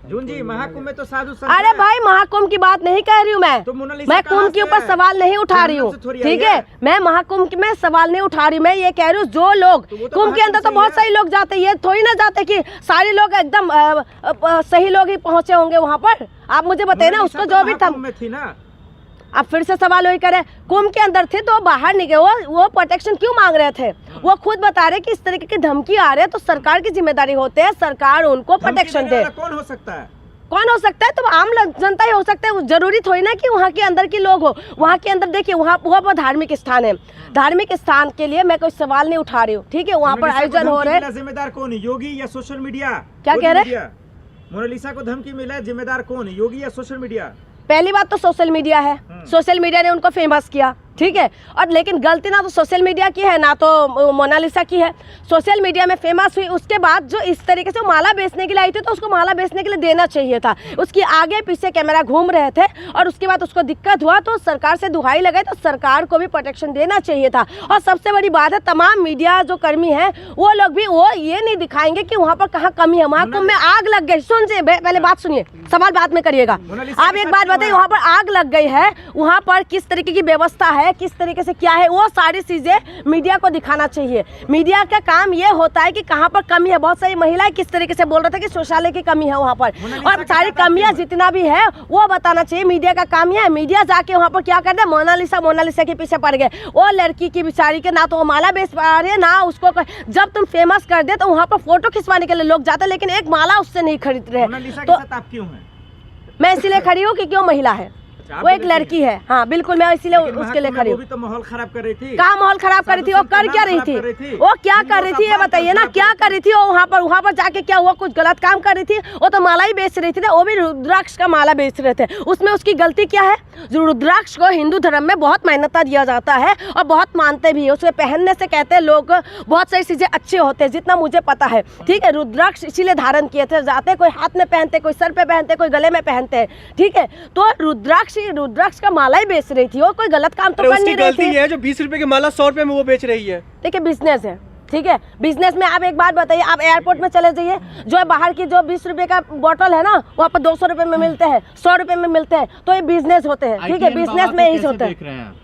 जून जी, महाकुंभ में तो साधु संत अरे भाई महाकुंभ की बात नहीं कह रही हूँ मैं कुंभ के ऊपर सवाल नहीं उठा रही हूँ, ठीक है। मैं महाकुंभ में सवाल नहीं उठा रही, मैं ये कह रही हूँ जो लोग कुंभ के अंदर तो बहुत सही लोग जाते हैं, ये थोड़ी ना जाते कि सारे लोग एकदम सही लोग ही पहुँचे होंगे वहाँ पर। आप मुझे बताइए ना, उसको जो भी थी ना। अब फिर से सवाल वही करे, कुंभ के अंदर थे तो बाहर निकले, वो प्रोटेक्शन क्यों मांग रहे थे? वो खुद बता रहे कि इस तरीके की धमकी आ रही है तो सरकार की जिम्मेदारी होती है, सरकार उनको प्रोटेक्शन दे। कौन हो सकता है? कौन हो सकता है? तो आम जनता ही हो सकता है, जरूरी थोड़ी ना कि वहाँ के अंदर के लोग हो। वहाँ के अंदर देखिए, वहाँ पर धार्मिक स्थान है, धार्मिक स्थान के लिए मैं कोई सवाल नहीं उठा रही हूँ, ठीक है। वहाँ पर आयोजन हो रहे हैं, जिम्मेदार कौन है, योगी या सोशल मीडिया? क्या कह रहे हैं? मोनालिसा को धमकी मिला है, जिम्मेदार कौन है, योगी या सोशल मीडिया? पहली बात तो सोशल मीडिया है, सोशल मीडिया ने उनको फेमस किया, ठीक है। और लेकिन गलती ना तो सोशल मीडिया की है ना तो मोनालिसा की है। सोशल मीडिया में फेमस हुई, उसके बाद जो इस तरीके से माला बेचने के लिए आई थी तो उसको माला बेचने के लिए देना चाहिए था। उसकी आगे पीछे कैमरा घूम रहे थे और उसके बाद उसको दिक्कत हुआ तो सरकार से दुहाई लगाई, तो सरकार को भी प्रोटेक्शन देना चाहिए था। और सबसे बड़ी बात है, तमाम मीडिया जो कर्मी हैं वो लोग भी वो ये नहीं दिखाएंगे कि वहाँ पर कहाँ कमी है। महाकुंभ में आग लग गई, सुनिए पहले बात सुनिए, सवाल बाद में करिएगा। आप एक बात बताइए, वहाँ पर आग लग गई है, वहाँ पर किस तरीके की व्यवस्था है, किस तरीके से क्या है, वो सारी चीजें मीडिया को दिखाना चाहिए। मीडिया का काम ये होता है कि कहाँ पर कमी है। बहुत सारी महिलाएं किस तरीके से बोल रहे थे कि शौचालय की कमी है वहाँ पर, और सारी कमियां जितना भी है वो बताना चाहिए। मीडिया का काम यह है, मीडिया जाके वहाँ पर क्या कर दे, मोनालिसा के पीछे पड़ गए। वो लड़की की बेचारी के ना तो वो माला बेच पा रही है ना उसको, जब तुम फेमस कर दे तो वहाँ पर फोटो खिंचवाने के लिए लोग जाते, लेकिन एक माला उससे नहीं खरीद रहे। तो आप क्यों हैं? मैं इसीलिए खड़ी हूँ कि क्यों महिला है, वो एक लड़की है। हाँ बिल्कुल, मैं इसीलिए उसके लिए खड़ी हूँ। तो माहौल खराब कर रही थी। कहाँ माहौल खराब कर रही थी? वो कर क्या रही थी? वो क्या कर रही थी ये बताइए ना, क्या कर रही थी वो? वहाँ पर जाके क्या हुआ? कुछ गलत काम कर रही थी? वो तो माला ही बेच रही थी ना, वो भी रुद्राक्ष का माला बेच रहे थे। उसमें उसकी गलती क्या है? जो रुद्राक्ष को हिंदू धर्म में बहुत मान्यता दिया जाता है और बहुत मानते भी है। उसके पहनने से कहते हैं लोग बहुत सारी चीजें अच्छे होते हैं, जितना मुझे पता है, ठीक है। रुद्राक्ष इसीलिए धारण किए थे जाते, कोई हाथ में पहनते, कोई सर पे पहनते, कोई गले में पहनते हैं, ठीक है। तो रुद्राक्ष का माला ही बेच रही थी, और कोई गलत काम तो कर नहीं रही थी। है जो 20 रुपए की माला 100 रुपए में वो बेच रही है। देखिए बिजनेस है, ठीक है। बिजनेस में आप एक बात बताइए, आप एयरपोर्ट में चले जाइए, जो बाहर की जो 20 रुपए का बोतल है ना, वहाँ पर 200 रुपए में मिलते हैं, 100 रुपए में मिलते हैं। तो ये बिजनेस होते हैं, ठीक है। बिजनेस में यही होता है।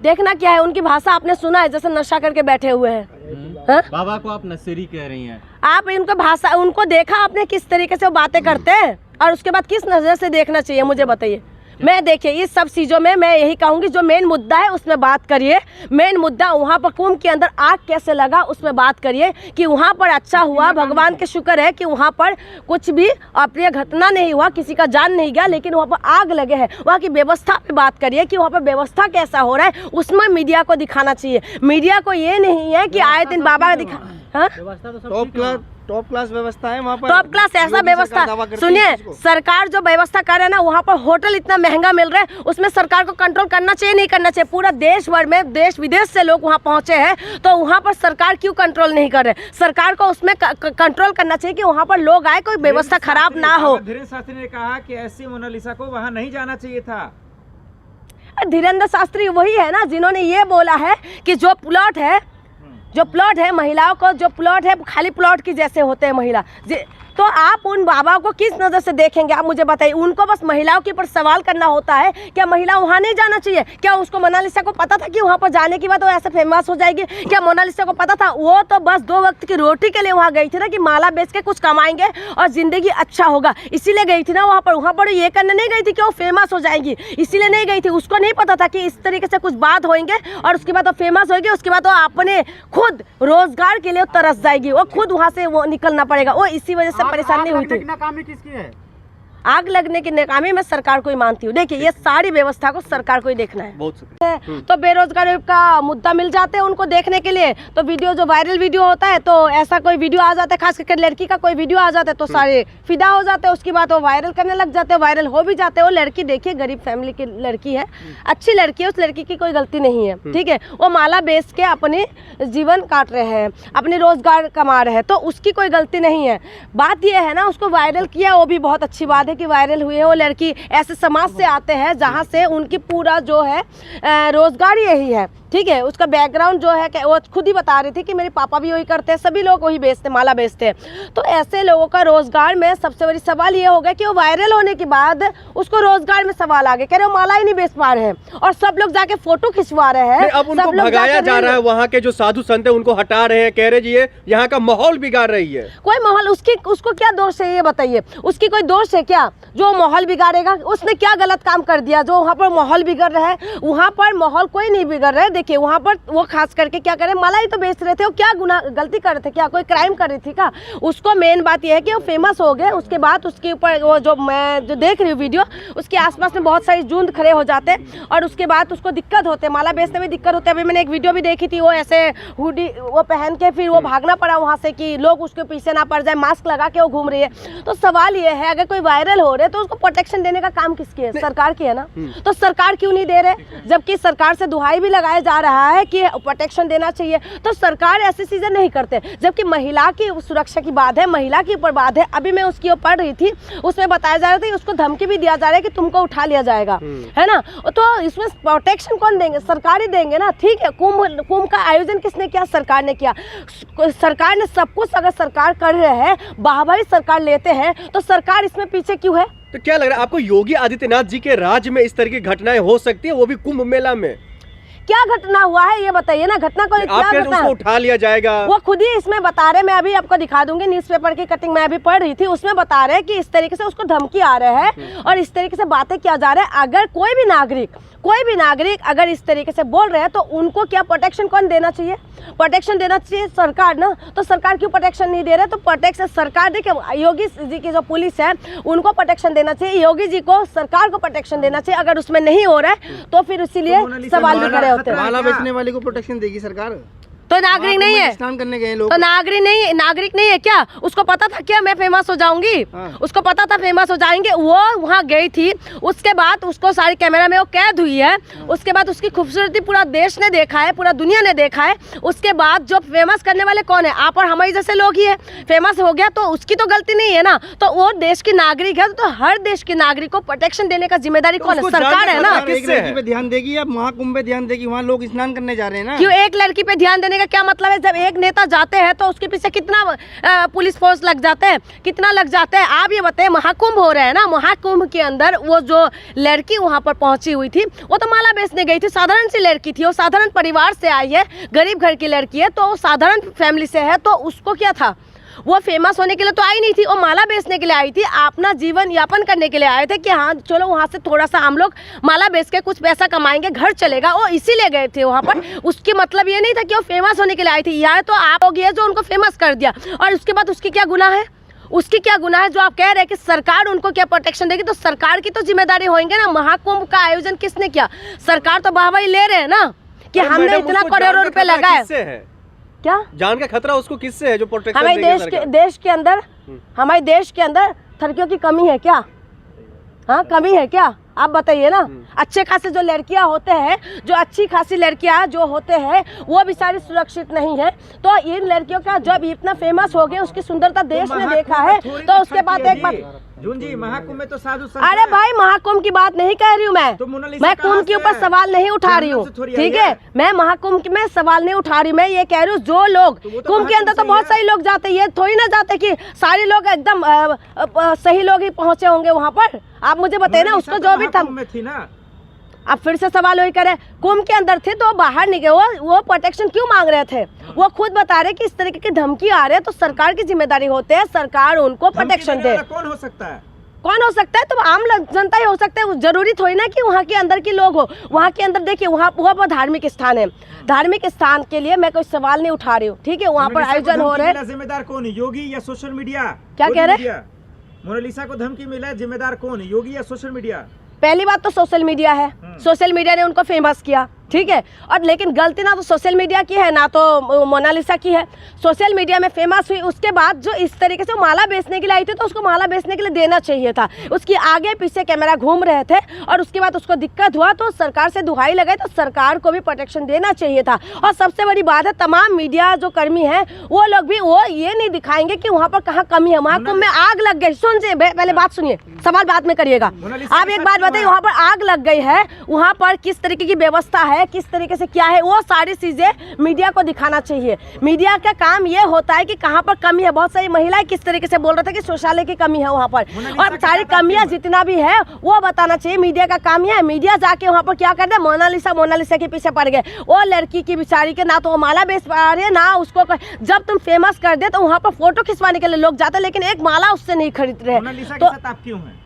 देखना क्या है, उनकी भाषा आपने सुना है, जैसे नशा करके बैठे हुए हैं। बाबा को आप नशेरी कह रही हैं। आप इनका भाषा, उनको देखा आपने किस तरीके से वो बातें करते हैं, और उसके बाद किस नजर से देखना चाहिए मुझे बताइए। मैं देखिए इस सब चीज़ों में मैं यही कहूँगी, जो मेन मुद्दा है उसमें बात करिए। मेन मुद्दा वहाँ पर कुंभ के अंदर आग कैसे लगा उसमें बात करिए, कि वहाँ पर अच्छा हुआ, भगवान के शुक्र है कि वहाँ पर कुछ भी अप्रिय घटना नहीं हुआ, किसी का जान नहीं गया, लेकिन वहाँ पर आग लगे है। वहाँ की व्यवस्था पे बात करिए कि वहाँ पर व्यवस्था कैसा हो रहा है, उसमें मीडिया को दिखाना चाहिए। मीडिया को ये नहीं है कि आए दिन बाबा दिखा, हाँ टॉप क्लास व्यवस्था है वहाँ पर, टॉप क्लास ऐसा व्यवस्था। सुनिए, सरकार जो व्यवस्था कर रहा है ना, वहाँ पर होटल इतना महंगा मिल रहा है, उसमें सरकार को कंट्रोल करना चाहिए, नहीं करना चाहिए? पूरा देश भर में देश विदेश से लोग वहाँ पहुँचे हैं, तो वहाँ पर सरकार क्यों कंट्रोल नहीं कर रहे? सरकार को उसमें कंट्रोल करना चाहिए कि वहाँ पर लोग आए, कोई व्यवस्था खराब ना हो। धीरेन्द्र शास्त्री ने कहा कि ऐसी मोनालिसा को वहाँ नहीं जाना चाहिए था। धीरेन्द्र शास्त्री वही है ना जिन्होंने ये बोला है कि जो प्लॉट है महिलाओं को, जो प्लॉट है खाली प्लॉट की जैसे होते हैं महिला। तो आप उन बाबा को किस नज़र से देखेंगे, आप मुझे बताइए। उनको बस महिलाओं के ऊपर सवाल करना होता है, क्या महिला वहाँ नहीं जाना चाहिए? क्या उसको मोनालिसा को पता था कि वहाँ पर जाने के बाद वो ऐसे फेमस हो जाएगी? क्या मोनालिसा को पता था? वो तो बस 2 वक्त की रोटी के लिए वहाँ गई थी ना, कि माला बेच के कुछ कमाएंगे और ज़िंदगी अच्छा होगा, इसीलिए गई थी ना वहाँ पर। वहाँ पर ये करने नहीं गई थी कि वो फेमस हो जाएगी, इसीलिए नहीं गई थी। उसको नहीं पता था कि इस तरीके से कुछ बात होंगे और उसके बाद वो फेमस होगी, उसके बाद वो अपने खुद रोजगार के लिए तरस जाएगी, वो खुद वहाँ से वो निकलना पड़ेगा। वो इसी वजह से परेशानी हुई थी। नाकामी किसकी है? आग लगने की नाकामी मैं सरकार को ही मानती हूँ। देखिए ये सारी व्यवस्था को सरकार को ही देखना है। बहुत शुक्रिया। तो बेरोजगारी का मुद्दा मिल जाते हैं उनको देखने के लिए, तो वीडियो जो वायरल वीडियो होता है, तो ऐसा कोई वीडियो आ जाता है, खास करके लड़की का कोई वीडियो आ जाता है तो सारे फिदा हो जाते हैं, उसके बाद वो वायरल करने लग जाते हैं, वायरल हो भी जाते हैं। वो लड़की देखिए गरीब फैमिली की लड़की है, अच्छी लड़की है, उस लड़की की कोई गलती नहीं है, ठीक है। वो माला बेच के अपने जीवन काट रहे हैं, अपने रोजगार कमा रहे हैं, तो उसकी कोई गलती नहीं है। बात यह है ना, उसको वायरल किया वो भी बहुत अच्छी बात है है कि वायरल हुई है। वो लड़की ऐसे समाज से आते हैं जहाँ से उनकी पूरा जो है रोजगार यही है, ठीक है। उसका बैकग्राउंड जो है वो खुद ही बता रही थी कि मेरे पापा भी वही करते हैं, सभी लोग वही बेचते, माला बेचते हैं। तो ऐसे लोगों का रोजगार में सबसे बड़ी सवाल ये हो गया कि वो वायरल होने के बाद उसको रोजगार में सवाल आ गया, कह रहे वो माला ही नहीं बेच पा रहे हैं और सब लोग जाके फोटो खिंचवा रहे हैं। अब उनको भगाया जा रहा है, वहाँ के जो साधु संत है उनको हटा रहे हैं, कह रहे जी ये यहाँ का माहौल बिगाड़ रही है। कोई माहौल उसको क्या दोष है ये बताइए? उसकी कोई दोष है क्या जो माहौल बिगाड़ेगा? उसने क्या गलत काम कर दिया जो वहाँ पर माहौल बिगड़ रहा है? वहाँ पर माहौल कोई नहीं बिगड़ रहा है। देखिए वहाँ पर वो खास करके क्या करे, माला ही तो बेच रहे थे। वो क्या गलती कर रहे थे? क्या कोई क्राइम कर रही थी क्या? उसको मेन बात यह है कि वो फेमस हो गए, उसके बाद उसके ऊपर वो जो मैं जो देख रही हूँ वीडियो, उसके आसपास में बहुत सारी झुंड खड़े हो जाते हैं और उसके बाद उसको दिक्कत होते हैं, माला बेचने में दिक्कत होती है। अभी मैंने एक वीडियो भी देखी थी, वो ऐसे हुडी वो पहन के फिर वो भागना पड़ा वहाँ से कि लोग उसके पीछे ना पड़ जाए, मास्क लगा के वो घूम रही है। तो सवाल ये है अगर कोई वायरल हो रहे तो उसको प्रोटेक्शन देने का काम किसकी है? सरकार की है ना। तो सरकार क्यों नहीं दे रहे? जबकि सरकार से दुहाई भी लगाया जा रहा है कि प्रोटेक्शन देना चाहिए, तो सरकार ऐसी चीजें नहीं करते। जबकि महिला की सुरक्षा की बात है, महिला के ऊपर बात है। अभी मैं उसकी पढ़ रही थी, उसमें बताया जा रहा था कि उसको धमकी भी दिया जा रहा है कि तुमको उठा लिया जाएगा, है ना। तो इसमें प्रोटेक्शन कौन देंगे? सरकार ही देंगे ना। ठीक है, कुंभ का आयोजन किसने किया? सरकार ने किया। सरकार ने सब कुछ अगर सरकार कर रहे हैं, वाहवाही सरकार लेते हैं, तो सरकार इसमें पीछे क्यों है? तो क्या लग रहा है आपको योगी आदित्यनाथ जी के राज्य में इस तरह की घटनाएं हो सकती है, वो भी कुंभ मेला में? क्या घटना हुआ है ये बताइए ना। घटना को क्या घटना उसको उठा लिया जाएगा, वो खुद ही इसमें बता रहे। मैं अभी आपको दिखा दूंगी, न्यूज़पेपर की कटिंग मैं अभी पढ़ रही थी, उसमें बता रहे हैं कि इस तरीके से उसको धमकी आ रहे हैं और इस तरीके से बातें किया जा रहा है। अगर कोई भी नागरिक अगर इस तरीके से बोल रहे हैं तो उनको क्या प्रोटेक्शन कौन देना चाहिए? प्रोटेक्शन देना चाहिए सरकार ना। तो सरकार क्यों प्रोटेक्शन नहीं दे रहे? तो प्रोटेक्शन सरकार, देखिए योगी जी की जो पुलिस है उनको प्रोटेक्शन देना चाहिए, योगी जी को, सरकार को प्रोटेक्शन देना चाहिए। अगर उसमें नहीं हो रहा है तो फिर इसीलिए सवाल भी खड़े होते हैं। माला बेचने वाले को प्रोटेक्शन देगी सरकार? तो नागरिक नहीं है, स्नान करने गए लोग, तो नागरिक नहीं है क्या? उसको पता था क्या मैं फेमस हो जाऊंगी? उसको पता था फेमस हो जाएंगे। वो वहाँ गई थी, उसके बाद उसको सारी कैमरा में वो कैद हुई है, उसके बाद उसकी खूबसूरती पूरा देश ने देखा है, पूरा दुनिया ने देखा है। उसके बाद जो फेमस करने वाले कौन है? आप और हमारे जैसे लोग ही है। फेमस हो गया तो उसकी तो गलती नहीं है ना। तो वो देश की नागरिक है, तो हर देश के नागरिक को प्रोटेक्शन देने का जिम्मेदारी कौन है? सरकार है ना। एक लड़की पे ध्यान देगी या महाकुंभ पे ध्यान देगी? वहाँ लोग स्नान करने जा रहे हैं ना। क्यों एक लड़की पे ध्यान देने का क्या मतलब है? जब एक नेता जाते हैं तो उसके पीछे कितना पुलिस फोर्स लग जाते हैं, कितना लग जाते हैं? आप ये बताएं। महाकुंभ हो रहा है ना, महाकुंभ के अंदर वो जो लड़की वहां पर पहुंची हुई थी वो तो माला बेचने गई थी, साधारण सी लड़की थी, वो साधारण परिवार से आई है, गरीब घर की लड़की है, तो साधारण फैमिली से है। तो उसको क्या था? वो फेमस होने के लिए तो आई नहीं थी, वो माला बेचने के लिए आई थी, अपना जीवन यापन करने के लिए आए थे कि हाँ चलो वहाँ से थोड़ा सा हम लोग माला बेच के कुछ पैसा कमाएंगे, घर चलेगा। वो इसीलिए गए थे वहाँ पर। उसकी मतलब ये नहीं था कि वो फेमस होने के लिए आई थी। यह तो आप लोग जो उनको फेमस कर दिया, और उसके बाद उसकी क्या गुनाह है? उसकी क्या गुनाह है जो आप कह रहे हैं कि सरकार उनको क्या प्रोटेक्शन देगी? तो सरकार की तो जिम्मेदारी होंगे ना। महाकुंभ का आयोजन किसने किया? सरकार तो वाहवाही ले रहे हैं ना कि हमने इतना करोड़ों रुपए लगाए। क्या जान का खतरा उसको किससे है जो प्रोटेक्शन हमारे देश के अंदर हमारे देश के अंदर लड़कियों की कमी है क्या? हाँ, कमी है क्या? आप बताइए ना। अच्छे खासे जो लड़कियां होते हैं, जो अच्छी खासी लड़कियां जो होते हैं, वो भी सारी सुरक्षित नहीं है। तो इन लड़कियों का जब इतना फेमस हो गए, उसकी सुंदरता देश ने देखा है, तो उसके बाद एक बात जी महाकुंभ में तो साधु संत। अरे भाई, महाकुंभ की बात नहीं कह रही हूँ मैं। मैं कुंभ के ऊपर सवाल नहीं उठा रही हूँ, ठीक है। मैं महाकुंभ में सवाल नहीं उठा रही। मैं ये कह रही हूँ जो लोग कुंभ के अंदर तो बहुत सारे लोग जाते हैं, ये थोड़ी ना जाते कि सारे लोग एकदम सही लोग ही पहुंचे होंगे वहाँ पर। आप मुझे बताइए ना, उसको जो भी थी ना। अब फिर से सवाल वही करे, कुंभ के अंदर थे तो बाहर निकले, वो प्रोटेक्शन क्यों मांग रहे थे? वो खुद बता रहे कि इस तरीके की धमकी आ रहे हैं, तो सरकार की जिम्मेदारी होती है, सरकार उनको प्रोटेक्शन दे। कौन हो सकता है? कौन हो सकता है? तो आम जनता ही हो सकता है। जरूरी थोड़ी ना कि वहाँ के अंदर के लोग हो। वहाँ के अंदर देखिए, वहाँ पर धार्मिक स्थान है, धार्मिक स्थान के लिए मैं कोई सवाल नहीं उठा रही हूँ, ठीक है। वहाँ पर आयोजन हो रहे हैं। जिम्मेदार कौन है, योगी या सोशल मीडिया? क्या कह रहे हैं? मोनालिसा को धमकी मिला है, जिम्मेदार कौन है, योगी या सोशल मीडिया? पहली बात तो सोशल मीडिया है। सोशल मीडिया ने उनको फेमस किया, ठीक है। और लेकिन गलती ना तो सोशल मीडिया की है ना तो मोनालिसा की है। सोशल मीडिया में फेमस हुई उसके बाद जो इस तरीके से माला बेचने के लिए आई थी तो उसको माला बेचने के लिए देना चाहिए था। उसकी आगे पीछे कैमरा घूम रहे थे और उसके बाद उसको दिक्कत हुआ तो सरकार से दुहाई लगाई तो सरकार को भी प्रोटेक्शन देना चाहिए था। और सबसे बड़ी बात है तमाम मीडिया जो कर्मी हैं वो लोग भी वो ये नहीं दिखाएंगे कि वहाँ पर कहाँ कमी है। महाकुंभ में आग लग गई, सुनिए पहले बात सुनिए, सवाल बाद में करिएगा। आप एक बात बताइए, वहाँ पर आग लग गई है, वहाँ पर किस तरीके की व्यवस्था है, किस तरीके से क्या है, वो सारी चीजें मीडिया को दिखाना चाहिए। मीडिया का काम ये होता है कि कहाँ पर कमी है। बहुत सारी महिलाएं किस तरीके से बोल रहे थे कि शौचालय की कमी है वहाँ पर, और सारी कमियां जितना भी है वो बताना चाहिए। मीडिया का काम है, मीडिया जाके वहाँ पर क्या कर रहे हैं, मोनालिसा के पीछे पड़ गए। वो लड़की की बेचारी के ना तो वो माला बेच पा रहे ना उसको, जब तुम फेमस कर दे तो वहाँ पर फोटो खिंचवाने के लिए लोग जाते हैं लेकिन एक माला उससे नहीं खरीद रहे। तो आप क्यों हैं?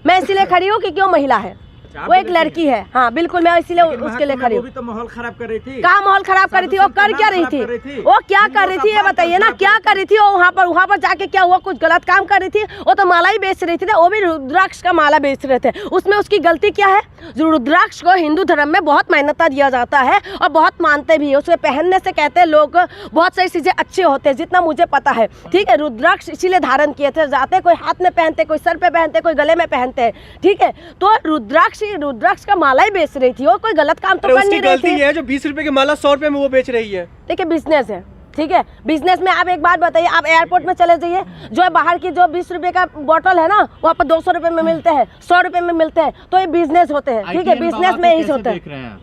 मैं इसीलिए खड़ी हूँ कि क्यों महिला है, वो एक लड़की है। हाँ बिल्कुल, मैं इसीलिए उसके लिए खड़ी हूँ। तो माहौल खराब कर रही थी। कहाँ माहौल खराब कर रही थी? वो कर क्या रही थी? वो क्या कर रही थी ये बताइए ना, क्या कर रही थी वो? वहाँ पर जाके क्या हुआ? कुछ गलत काम कर रही थी? वो तो माला ही बेच रही थी, वो भी रुद्राक्ष का माला बेच रहे थे। उसमें उसकी गलती क्या है? जो रुद्राक्ष को हिंदू धर्म में बहुत मान्यता दिया जाता है और बहुत मानते भी है। उसे पहनने से कहते हैं लोग बहुत सारी चीजें अच्छे होते हैं, जितना मुझे पता है। ठीक है, रुद्राक्ष इसीलिए धारण किए थे जाते, कोई हाथ में पहनते, कोई सर पे पहनते, कोई गले में पहनते हैं। ठीक है, तो रुद्राक्ष का माला ही बेच रही थी, और कोई गलत काम तो कर नहीं रही थी। है जो 20 रुपए की माला 100 रुपए में वो बेच रही है। देखिए बिजनेस है, ठीक है। बिजनेस में आप एक बात बताइए, आप एयरपोर्ट में चले जाइए, जो बाहर की जो 20 रुपए का बोतल है ना वहाँ पर 200 रुपए में मिलते हैं, 100 रुपए में मिलते हैं। तो ये बिजनेस होते हैं, ठीक है, बिजनेस में ही होते हैं।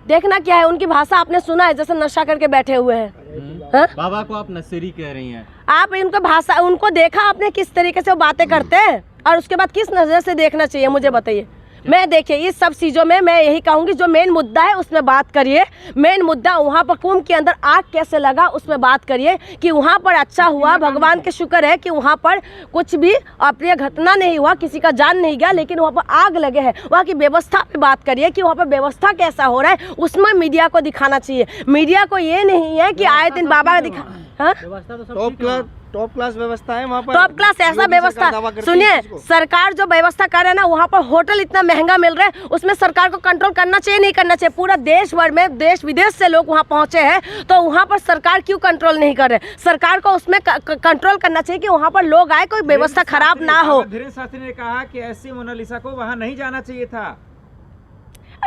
देखना क्या है, उनकी भाषा आपने सुना है, जैसे नशा करके बैठे हुए हैं। बाबा को आप नशेड़ी कह रही हैं। आप इनको भाषा, उनको देखा आपने किस तरीके से वो बातें करते हैं, और उसके बाद किस नजर से देखना चाहिए मुझे बताइए। मैं देखिए इस सब चीज़ों में मैं यही कहूँगी, जो मेन मुद्दा है उसमें बात करिए। मेन मुद्दा वहाँ पर कुंभ के अंदर आग कैसे लगा उसमें बात करिए, कि वहाँ पर अच्छा हुआ, भगवान के शुक्र है कि वहाँ पर कुछ भी अप्रिय घटना नहीं हुआ, किसी का जान नहीं गया, लेकिन वहाँ पर आग लगे है। वहाँ की व्यवस्था पे बात करिए कि वहाँ पर व्यवस्था कैसा हो रहा है, उसमें मीडिया को दिखाना चाहिए। मीडिया को ये नहीं है कि आए दिन बाबा दिखा, हाँ टॉप क्लास व्यवस्था है वहाँ पर, टॉप क्लास ऐसा व्यवस्था। सुनिए, सरकार जो व्यवस्था कर रहा है ना, वहाँ पर होटल इतना महंगा मिल रहा है, उसमें सरकार को कंट्रोल करना चाहिए, नहीं करना चाहिए? पूरा देश भर में देश विदेश से लोग वहाँ पहुँचे हैं, तो वहाँ पर सरकार क्यों कंट्रोल नहीं कर रहे? सरकार को उसमें कंट्रोल करना चाहिए कि वहाँ पर लोग आए, कोई व्यवस्था खराब ना हो। धीरेन्द्र शास्त्री ने कहा कि ऐसी मोनालिसा को वहाँ नहीं जाना चाहिए था।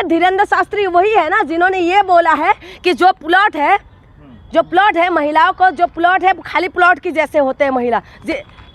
धीरेन्द्र शास्त्री वही है ना जिन्होंने ये बोला है कि जो प्लॉट है महिलाओं को, जो प्लॉट है खाली प्लॉट की जैसे होते हैं महिला।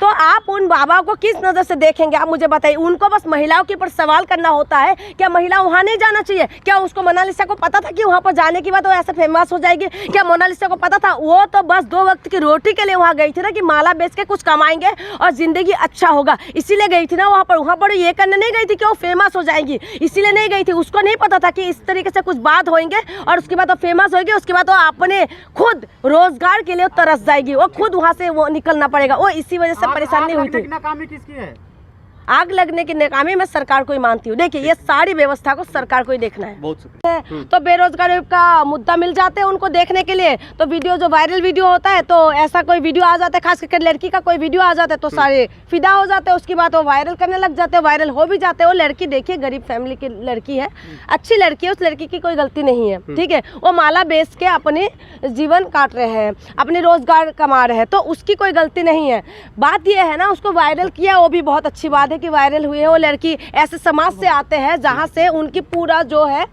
तो आप उन बाबा को किस नज़र से देखेंगे आप मुझे बताइए? उनको बस महिलाओं के ऊपर सवाल करना होता है, क्या महिला वहाँ नहीं जाना चाहिए? क्या उसको मोनालिसा को पता था कि वहाँ पर जाने के बाद वो ऐसे फेमस हो जाएगी? क्या मोनालिसा को पता था? वो तो बस 2 वक्त की रोटी के लिए वहाँ गई थी ना, कि माला बेच के कुछ कमाएंगे और ज़िंदगी अच्छा होगा, इसीलिए गई थी ना वहाँ पर ये करने नहीं गई थी कि वो फेमस हो जाएंगी, इसीलिए नहीं गई थी। उसको नहीं पता था कि इस तरीके से कुछ बात होंगे और उसके बाद वो फेमस होगी, उसके बाद वो अपने खुद रोजगार के लिए तरस जाएगी, वो खुद वहाँ से वो निकलना पड़ेगा। वो इसी वजह से परेशानी हुई थी। नाकामी किसकी है? आग लगने की नाकामी मैं सरकार को ही मानती हूँ। देखिए ये सारी व्यवस्था को सरकार को ही देखना है। बहुत शुक्रिया। तो बेरोजगारी का मुद्दा मिल जाते हैं उनको देखने के लिए, तो वीडियो जो वायरल वीडियो होता है, तो ऐसा कोई वीडियो आ जाता है, खास करके लड़की का कोई वीडियो आ जाता है तो सारे फिदा हो जाते हैं, उसकी बात वो वायरल करने लग जाते हैं, वायरल हो भी जाते हैं। वो लड़की देखिए गरीब फैमिली की लड़की है, अच्छी लड़की है, उस लड़की की कोई गलती नहीं है, ठीक है। वो माला बेच के अपने जीवन काट रहे हैं, अपने रोजगार कमा रहे हैं, तो उसकी कोई गलती नहीं है। बात यह है ना, उसको वायरल किया वो भी बहुत अच्छी बात है कि वायरल हुई है। वो लड़की ऐसे समाज से आते हैं जहाँ से उनकी पूरा जो है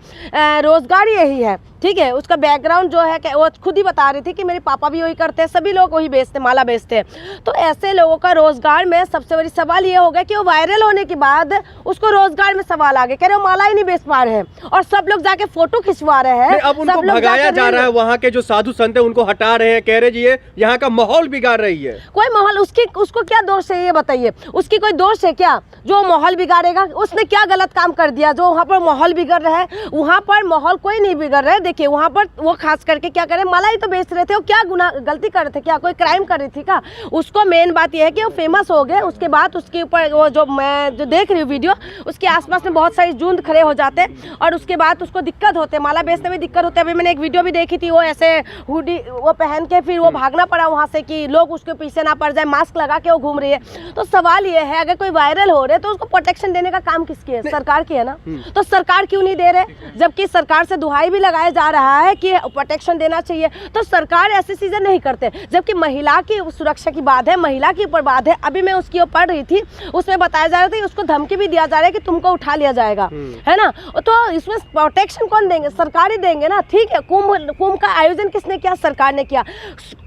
रोजगार यही है, ठीक है। उसका बैकग्राउंड जो है वो खुद ही बता रही थी कि मेरे पापा भी वही करते हैं, सभी लोग वही बेचते, माला बेचते हैं। तो ऐसे लोगों का रोजगार में सबसे बड़ी सवाल ये होगा कि वो वायरल होने के बाद उसको रोजगार में सवाल आ गए, कह रहे वो माला ही नहीं बेच पा रहे हैं, और सब लोग जाके फोटो खिंचवा रहे हैं। अब उनको भगाया जा रहा है, वहाँ के जो साधु संत है उनको हटा रहे हैं, कह रहे जी ये यहाँ का माहौल बिगाड़ रही है। कोई माहौल उसको क्या दोष है ये बताइए? उसकी कोई दोष है क्या जो माहौल बिगाड़ेगा? उसने क्या गलत काम कर दिया जो वहाँ पर माहौल बिगड़ रहा है? वहाँ पर माहौल कोई नहीं बिगड़ रहा है। देखिए वहाँ पर वो खास करके क्या करे, माला ही तो बेच रहे थे, वो क्या गुनाह गलती कर रहे थे, क्या कोई क्राइम कर रही थी क्या? उसको मेन बात यह है कि वो फेमस हो गए, उसके बाद उसके ऊपर वो जो मैं जो देख रही हूँ वीडियो, उसके आसपास में बहुत सारी जूंद खड़े हो जाते हैं और उसके बाद उसको दिक्कत होते, माला बेचने में दिक्कत होती है। अभी मैंने एक वीडियो भी देखी थी, वो ऐसे हुडी वो पहन के फिर वो भागना पड़ा वहाँ से कि लोग उसके पीछे ना पड़ जाए, मास्क लगा के वो घूम रही है। तो सवाल ये है, अगर कोई वायरल हो रहे तो उसको प्रोटेक्शन देने का काम किसकी है? सरकार की है ना। तो सरकार क्यों नहीं दे रहे, जबकि सरकार से दुहाई भी लगाया जा रहा है कि प्रोटेक्शन देना चाहिए? तो सरकार ऐसे चीजें नहीं करते, जबकि महिला की सुरक्षा की बात है, महिला के ऊपर बात है। अभी मैं उसकी ओर पढ़ रही थी, उसमें बताया जा रहा था कि उसको धमकी भी दिया जा रहा है कि तुमको उठा लिया जाएगा, है ना। तो इसमें प्रोटेक्शन कौन देंगे? सरकार ही देंगे ना। ठीक है, कुंभ का आयोजन किसने किया? सरकार ने किया।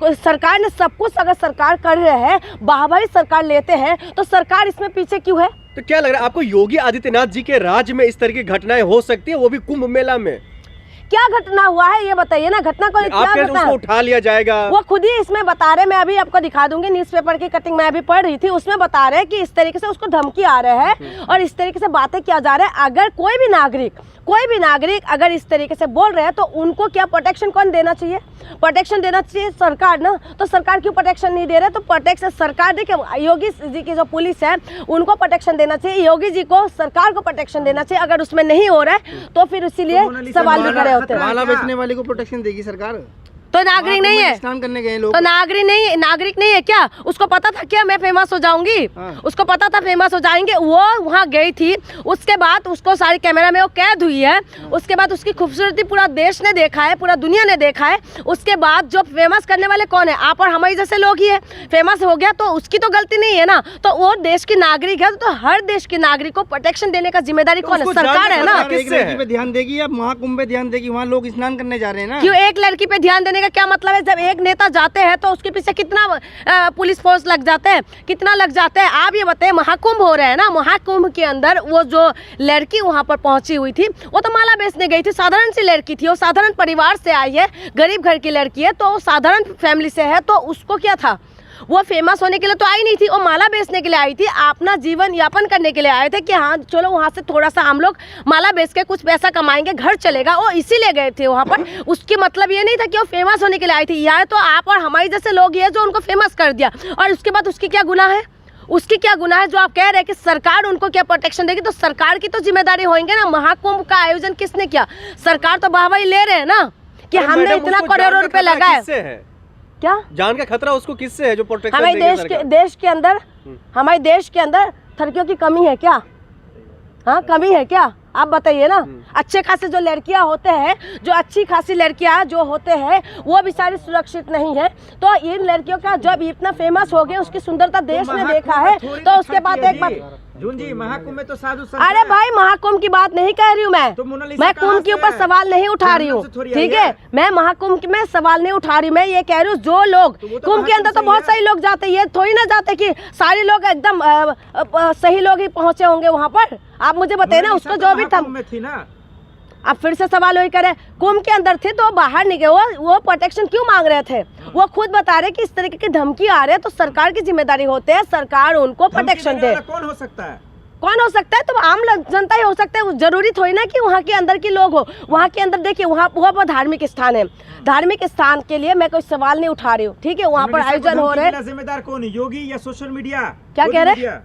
सरकार ने सब कुछ, अगर सरकार कर रहे हैं, वाहवाही सरकार लेते हैं, तो सरकार इसमें पीछे क्यों है? तो क्या लग रहा है आपको, योगी आदित्यनाथ जी के राज्य में इस तरह की घटनाएं हो सकती है, वो भी कुंभ मेला में? क्या घटना हुआ है ये बताइए ना, घटना को क्या घटना? उसको उठा लिया जाएगा, वो खुद ही इसमें बता रहे, मैं अभी आपको दिखा दूंगी, न्यूज़पेपर की कटिंग मैं अभी पढ़ रही थी, उसमें बता रहे हैं कि इस तरीके से उसको धमकी आ रहा है और इस तरीके से बातें किया जा रहा है। अगर कोई भी नागरिक अगर इस तरीके से बोल रहे हैं तो उनको क्या प्रोटेक्शन कौन देना चाहिए? प्रोटेक्शन देना चाहिए सरकार ना। तो सरकार क्यों प्रोटेक्शन नहीं दे रहे? तो प्रोटेक्शन सरकार, देखिए योगी जी की जो पुलिस है उनको प्रोटेक्शन देना चाहिए, योगी जी को, सरकार को प्रोटेक्शन देना चाहिए। अगर उसमें नहीं हो रहा है तो फिर इसीलिए सवाल भी खड़े होते हैं। माला बेचने वाले को प्रोटेक्शन देगी सरकार? तो नागरिक नहीं है, स्नान करने गए लोग, तो नागरिक नहीं है क्या? उसको पता था क्या मैं फेमस हो जाऊंगी? उसको पता था फेमस हो जाएंगे। वो वहाँ गई थी, उसके बाद उसको सारी कैमरा में वो कैद हुई है, उसके बाद उसकी खूबसूरती पूरा देश ने देखा है, पूरा दुनिया ने देखा है। उसके बाद जो फेमस करने वाले कौन है? आप और हमारे जैसे लोग ही है। फेमस हो गया तो उसकी तो गलती नहीं है ना। तो वो देश की नागरिक है, तो हर देश के नागरिक को प्रोटेक्शन देने का जिम्मेदारी कौन है? सरकार है ना। एक लड़की पे ध्यान देगी या महाकुंभ पे ध्यान देगी? वहाँ लोग स्नान करने जा रहे हैं ना। क्यों एक लड़की पे ध्यान देने का क्या मतलब है? जब एक नेता जाते हैं तो उसके पीछे कितना पुलिस फोर्स लग जाते हैं, कितना लग जाते हैं? आप ये बताएं, महाकुंभ हो रहा है ना, महाकुंभ के अंदर वो जो लड़की वहां पर पहुंची हुई थी, वो तो माला बेचने गई थी, साधारण सी लड़की थी, वो साधारण परिवार से आई है, गरीब घर की लड़की है, तो साधारण फैमिली से है, तो उसको क्या था? वो फेमस होने के लिए तो आई नहीं थी, वो माला बेचने के लिए आई थी, अपना जीवन यापन करने के लिए आए थे कि हाँ चलो वहाँ से थोड़ा सा हम लोग माला बेच के कुछ पैसा कमाएंगे, घर चलेगा, वो इसीलिए गए थे वहाँ पर। उसकी मतलब ये नहीं था कि वो फेमस होने के लिए आई थी। या तो आप और हमारे जैसे लोग ही है जो उनको फेमस कर दिया, और उसके बाद उसकी क्या गुनाह है? उसकी क्या गुनाह है जो आप कह रहे हैं कि सरकार उनको क्या प्रोटेक्शन देगी? तो सरकार की तो जिम्मेदारी होंगे ना। महाकुंभ का आयोजन किसने किया? सरकार तो वाहवाही ले रहे हैं ना कि हमने इतना करोड़ों रुपए लगाए। क्या जान का खतरा उसको किससे है जो प्रोटेक्शन हमारे देश के अंदर हमारे देश के अंदर लड़कियों की कमी है क्या? हाँ, कमी है क्या? आप बताइए ना। अच्छे खासे जो लड़कियां होते हैं, जो अच्छी खासी लड़कियां जो होते हैं, वो भी सारी सुरक्षित नहीं है। तो इन लड़कियों का जब इतना फेमस हो गया, उसकी सुंदरता देश ने देखा है, तो उसके बाद एक बात जी, महाकुंभ में तो साधु संत। अरे भाई, महाकुंभ की बात नहीं कह रही हूँ मैं कुंभ के ऊपर सवाल नहीं उठा रही हूँ, ठीक है? मैं महाकुंभ में सवाल नहीं उठा रही, मैं ये कह रही हूँ जो लोग कुंभ के अंदर तो बहुत सारे लोग जाते हैं, ये थोड़ी ना जाते कि सारे लोग एकदम सही लोग ही पहुँचे होंगे वहाँ पर। आप मुझे बताइए ना, उसको जो भी थी ना। अब फिर से सवाल वही करे, कुंभ के अंदर थे तो बाहर नहीं गए, वो प्रोटेक्शन क्यों मांग रहे थे? वो खुद बता रहे कि इस तरीके की धमकी आ रही है, तो सरकार की जिम्मेदारी होती है, सरकार उनको प्रोटेक्शन दे। कौन हो सकता है? कौन हो सकता है? तो आम जनता ही हो सकता है, जरूरी थोड़ी ना कि वहाँ के अंदर के लोग हो। वहाँ के अंदर देखिए, वहाँ पर धार्मिक स्थान है, धार्मिक स्थान के लिए मैं कोई सवाल नहीं उठा रही हूँ, ठीक है? वहाँ पर आयोजन हो रहे हैं। जिम्मेदार कौन है, योगी या सोशल मीडिया? क्या कह रहे हैं?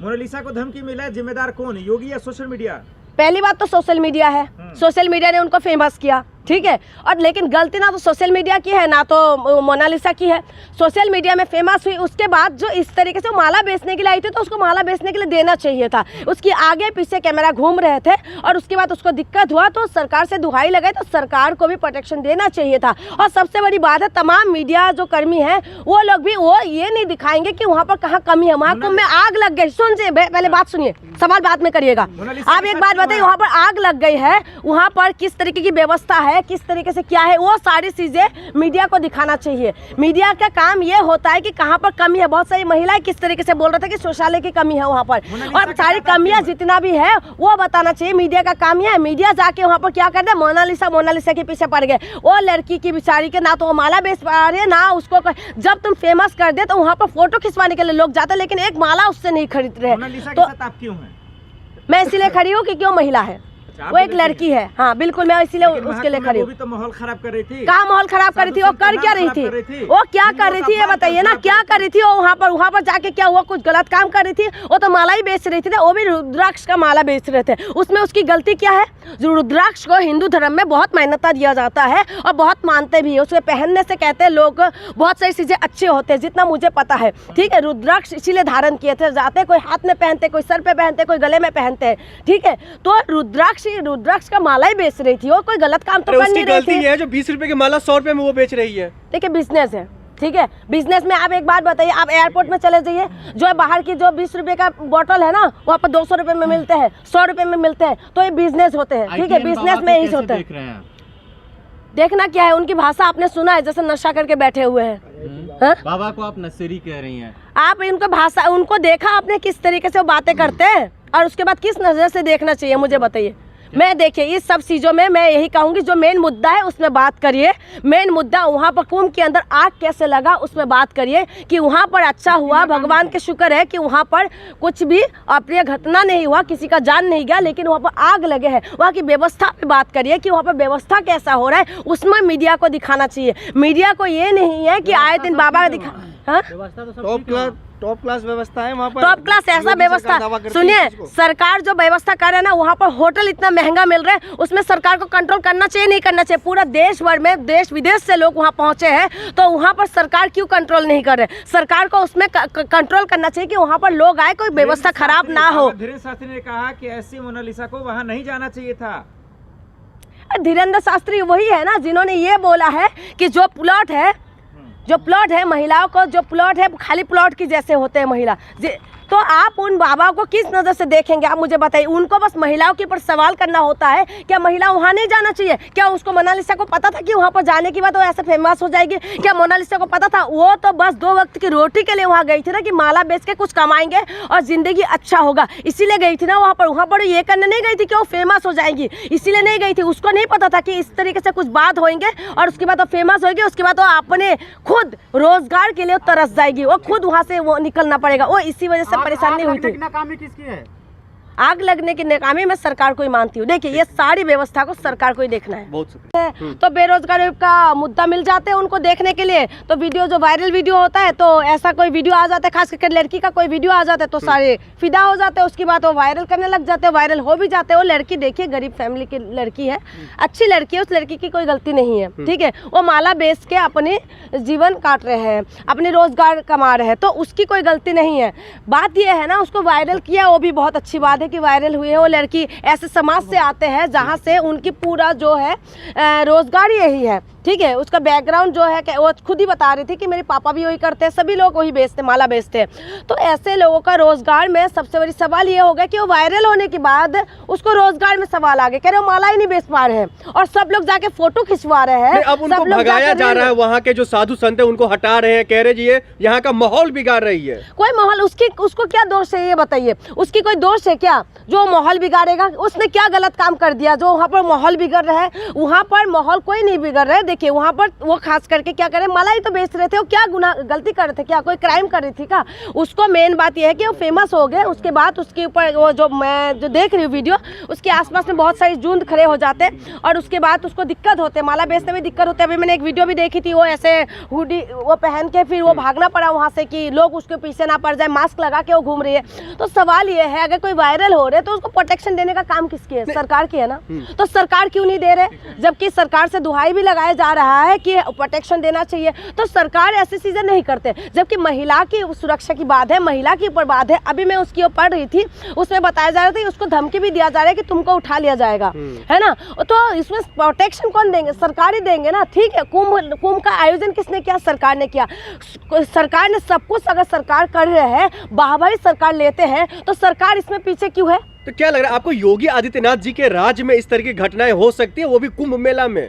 मोनालिसा को धमकी मिला, जिम्मेदार कौन है, योगी या सोशल मीडिया? पहली बात तो सोशल मीडिया है, सोशल मीडिया ने उनको फेमस किया, ठीक है? और लेकिन गलती ना तो सोशल मीडिया की है ना तो मोनालिसा की है। सोशल मीडिया में फेमस हुई, उसके बाद जो इस तरीके से माला बेचने के लिए आई थी, तो उसको माला बेचने के लिए देना चाहिए था। उसकी आगे पीछे कैमरा घूम रहे थे और उसके बाद उसको दिक्कत हुआ तो सरकार से दुहाई लगाई, तो सरकार को भी प्रोटेक्शन देना चाहिए था। और सबसे बड़ी बात है, तमाम मीडिया जो कर्मी हैं वो लोग भी वो ये नहीं दिखाएंगे कि वहाँ पर कहाँ कमी है। महाकुंभ में आग लग गई, सुनिए पहले बात सुनिए, सवाल बाद में करिएगा। आप एक बात बताइए, वहाँ पर आग लग गई है, वहाँ पर किस तरीके की व्यवस्था है, किस तरीके से क्या है, वो सारी चीजें मीडिया को दिखाना चाहिए। मीडिया का काम ये होता है कि कहाँ पर कमी है। बहुत सारी महिलाएं किस तरीके से बोल रहे थे कि शौचालय की कमी है वहाँ पर, और सारी कमियां जितना भी है वो बताना चाहिए। मीडिया का काम यह है, मीडिया जाके वहाँ पर क्या कर दे, मोनालिसा के पीछे पड़ गए। वो लड़की की बेचारी के ना तो माला बेच पा रही है ना उसको, जब तुम फेमस कर दे तो वहाँ पर फोटो खिंचवाने के लिए लोग जाते, लेकिन एक माला उससे नहीं खरीद रहे। तो आप क्यों हैं? मैं इसीलिए खड़ी हूँ कि क्यों महिला है, आप वो एक भी लड़की है। हाँ बिल्कुल, मैं इसीलिए लेकिन उसके लिए महाकुंभ में खड़ी वो हूँ। भी तो माहौल खराब कर रही थी। कहाँ माहौल खराब कर रही थी? वो कर क्या रही थी? वो क्या कर रही थी ये बताइए ना, क्या कर रही थी वो? वहाँ पर जाके क्या हुआ? कुछ गलत काम कर रही थी? वो तो माला ही बेच रही थी ना, वो भी रुद्राक्ष का माला बेच रहे थे। उसमें उसकी गलती क्या है? जो रुद्राक्ष को हिंदू धर्म में बहुत मान्यता दिया जाता है और बहुत मानते भी है। उसे पहनने से कहते हैं लोग बहुत सारी चीजें अच्छे होते हैं, जितना मुझे पता है। ठीक है, रुद्राक्ष इसीलिए धारण किए थे जाते, कोई हाथ में पहनते, कोई सर पे पहनते, कोई गले में पहनते हैं। ठीक है, तो रुद्राक्ष का माला ही बेच रही थी, और कोई गलत काम तो कर उसकी नहीं रही गलती थी। ये है जो 20 रुपए की माला 100 रुपए में वो बेच रही है। देखिए बिजनेस है, ठीक है, बिजनेस में आप एक बात बताइए, आप एयरपोर्ट में चले जाइए, जो बाहर की जो 20 रुपए का बोतल है ना, वहाँ पर 200 रुपए में मिलते हैं, 100 रुपए में मिलते हैं। तो ये बिजनेस होते हैं। ठीक है, बिजनेस में यही होता है। देख रहे हैं देखना क्या है, उनकी भाषा आपने सुना है, जैसे नशा करके बैठे हुए हैं। हाँ? बाबा को आप नशेरी कह रही हैं। आप इनको भाषा, उनको देखा आपने किस तरीके से वो बातें करते हैं, और उसके बाद किस नजर से देखना चाहिए मुझे बताइए। मैं देखिए इस सब चीज़ों में मैं यही कहूँगी, जो मेन मुद्दा है उसमें बात करिए। मेन मुद्दा वहाँ पर कुंभ के अंदर आग कैसे लगा उसमें बात करिए, कि वहाँ पर अच्छा हुआ, भगवान के शुक्र है कि वहाँ पर कुछ भी अप्रिय घटना नहीं हुआ, किसी का जान नहीं गया, लेकिन वहाँ पर आग लगे है। वहाँ की व्यवस्था पे बात करिए कि वहाँ पर व्यवस्था कैसा हो रहा है, उसमें मीडिया को दिखाना चाहिए। मीडिया को ये नहीं है कि आए दिन बाबा का दिखा। हाँ, टॉप क्लास व्यवस्था है वहाँ पर। टॉप क्लास ऐसा व्यवस्था, सुनिए सरकार जो व्यवस्था कर रहा है ना, वहाँ पर होटल इतना महंगा मिल रहा है, उसमें सरकार को कंट्रोल करना चाहिए, नहीं करना चाहिए? पूरा देश भर में देश विदेश से लोग वहाँ पहुँचे हैं, तो वहाँ पर सरकार क्यों कंट्रोल नहीं कर रहे? सरकार को उसमें कंट्रोल करना चाहिए कि वहाँ पर लोग आए, कोई व्यवस्था खराब ना हो। धीरेन्द्र शास्त्री ने कहा कि ऐसी मोनालिसा को वहाँ नहीं जाना चाहिए था। धीरेन्द्र शास्त्री वही है ना जिन्होंने ये बोला है कि जो प्लॉट है महिलाओं को, जो प्लॉट है खाली प्लॉट की जैसे होते हैं महिला। तो आप उन बाबा को किस नज़र से देखेंगे? आप मुझे बताइए। उनको बस महिलाओं के ऊपर सवाल करना होता है, क्या महिला वहाँ नहीं जाना चाहिए? क्या उसको मोनालिसा को पता था कि वहाँ पर जाने के बाद वो ऐसे फेमस हो जाएगी? क्या मोनालिसा को पता था? वो तो बस 2 वक्त की रोटी के लिए वहाँ गई थी ना, कि माला बेच के कुछ कमाएंगे और ज़िंदगी अच्छा होगा, इसीलिए गई थी ना वहाँ पर। वहाँ पर ये करने नहीं गई थी कि वो फेमस हो जाएगी, इसीलिए नहीं गई थी। उसको नहीं पता था कि इस तरीके से कुछ बात होंगे और उसके बाद वो फेमस होगी, उसके बाद वो अपने खुद रोजगार के लिए तरस जाएगी, वो खुद वहाँ से वो निकलना पड़ेगा। वो इसी वजह से परेशानी हुई थी। नाकामी किसकी है? आग लगने की नाकामी मैं सरकार को ही मानती हूँ। देखिए ये सारी व्यवस्था को सरकार को ही देखना है। बहुत शुक्रिया। तो बेरोजगारी का मुद्दा मिल जाते हैं उनको देखने के लिए, तो वीडियो जो वायरल वीडियो होता है, तो ऐसा कोई वीडियो आ जाता है, खास करके लड़की का कोई वीडियो आ जाता है, तो सारे फिदा हो जाते हैं। उसके बाद वो वायरल करने लग जाते हैं, वायरल हो भी जाते हैं। वो लड़की देखिए गरीब फैमिली की लड़की है, अच्छी लड़की है, उस लड़की की कोई गलती नहीं है। ठीक है, वो माला बेच के अपने जीवन काट रहे हैं, अपने रोजगार कमा रहे हैं, तो उसकी कोई गलती नहीं है। बात यह है ना, उसको वायरल किया, वो भी बहुत अच्छी बात है कि वायरल हुई है। वो लड़की ऐसे समाज से आते हैं जहाँ से उनकी पूरा जो है रोजगार यही है। ठीक है, उसका बैकग्राउंड जो है वो खुद ही बता रही थी कि मेरे पापा भी वही करते हैं, सभी लोग वही बेचते, माला बेचते हैं। तो ऐसे लोगों का रोजगार में सबसे बड़ी सवाल ये होगा कि वो वायरल होने के बाद उसको रोजगार में सवाल आ गए, कह रहे वो माला ही नहीं बेच पा रहे हैं, और सब लोग जाके फोटो खिंचवा रहे हैं। अब उनको भगाया जा रहा है, वहाँ के जो साधु संत है उनको हटा रहे हैं, कह रहे जी ये यहाँ का माहौल बिगाड़ रही है। कोई माहौल उसको क्या दोष है ये बताइए? उसकी कोई दोष है क्या जो माहौल बिगाड़ेगा? उसने क्या गलत काम कर दिया जो वहाँ पर माहौल बिगड़ रहा है? वहाँ पर माहौल कोई नहीं बिगड़ रहा है। देखिए वहाँ पर वो खास करके क्या करे, माला ही तो बेच रहे थे। वो क्या गलती कर रहे थे? क्या कोई क्राइम कर रही थी क्या? उसको मेन बात यह है कि वो फेमस हो गए, उसके बाद उसके ऊपर वो जो मैं जो देख रही हूँ वीडियो, उसके आसपास में बहुत सारी जूंद खड़े हो जाते हैं, और उसके बाद उसको दिक्कत होते हैं, माला बेचने में दिक्कत होते हैं। अभी मैंने एक वीडियो भी देखी थी, वो ऐसे हुडी वो पहन के फिर वो भागना पड़ा वहाँ से कि लोग उसके पीछे ना पड़ जाए, मास्क लगा के वो घूम रही है। तो सवाल ये है, अगर कोई वायरल हो रहे तो उसको प्रोटेक्शन देने का काम किसकी है? सरकार की है ना। तो सरकार क्यों नहीं दे रहे, जबकि सरकार से दुहाई भी लगाया जा रहा है कि प्रोटेक्शन देना चाहिए? तो सरकार ऐसी चीजें नहीं करते, जबकि महिला की सुरक्षा की बात है, महिला के ऊपर बात है। अभी मैं उसकी पढ़ रही थी, उसमें बताया जा रहा था कि उसको धमकी भी दिया जा रहा है कि तुमको उठा लिया जाएगा, है ना। तो इसमें प्रोटेक्शन कौन देंगे? सरकार ही देंगे ना। ठीक है, कुंभ का आयोजन किसने किया? सरकार ने किया। सरकार ने सब कुछ, अगर सरकार कर रहे हैं, बाहरी सरकार लेते हैं, तो सरकार इसमें पीछे क्यों है? तो क्या लग रहा है आपको, योगी आदित्यनाथ जी के राज्य में इस तरह की घटनाएं हो सकती है, वो भी कुंभ मेला में?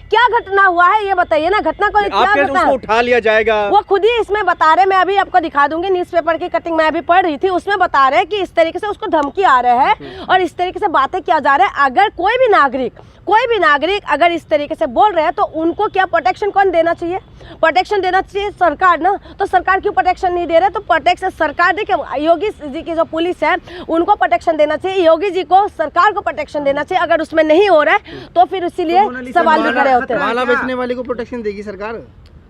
क्या घटना हुआ है ये बताइए ना, घटना को क्या आपके घटना उसको उठा लिया जाएगा? वो खुद ही इसमें बता रहे, मैं अभी आपको दिखा दूंगी, न्यूज़पेपर की कटिंग मैं अभी पढ़ रही थी, उसमें बता रहे हैं कि इस तरीके से उसको धमकी आ रहे हैं और इस तरीके से बातें किया जा रहा है। अगर कोई भी नागरिक अगर इस तरीके से बोल रहे हैं तो उनको क्या प्रोटेक्शन कौन देना चाहिए? प्रोटेक्शन देना चाहिए सरकार ना, तो सरकार क्यों प्रोटेक्शन नहीं दे रहे? तो प्रोटेक्शन सरकार, देखिए योगी जी की जो पुलिस है उनको प्रोटेक्शन देना चाहिए, योगी जी को, सरकार को प्रोटेक्शन देना चाहिए। अगर उसमें नहीं हो रहा है तो फिर इसीलिए सवाल भी खड़े होते हैं। माला बेचने वाले को प्रोटेक्शन देगी सरकार?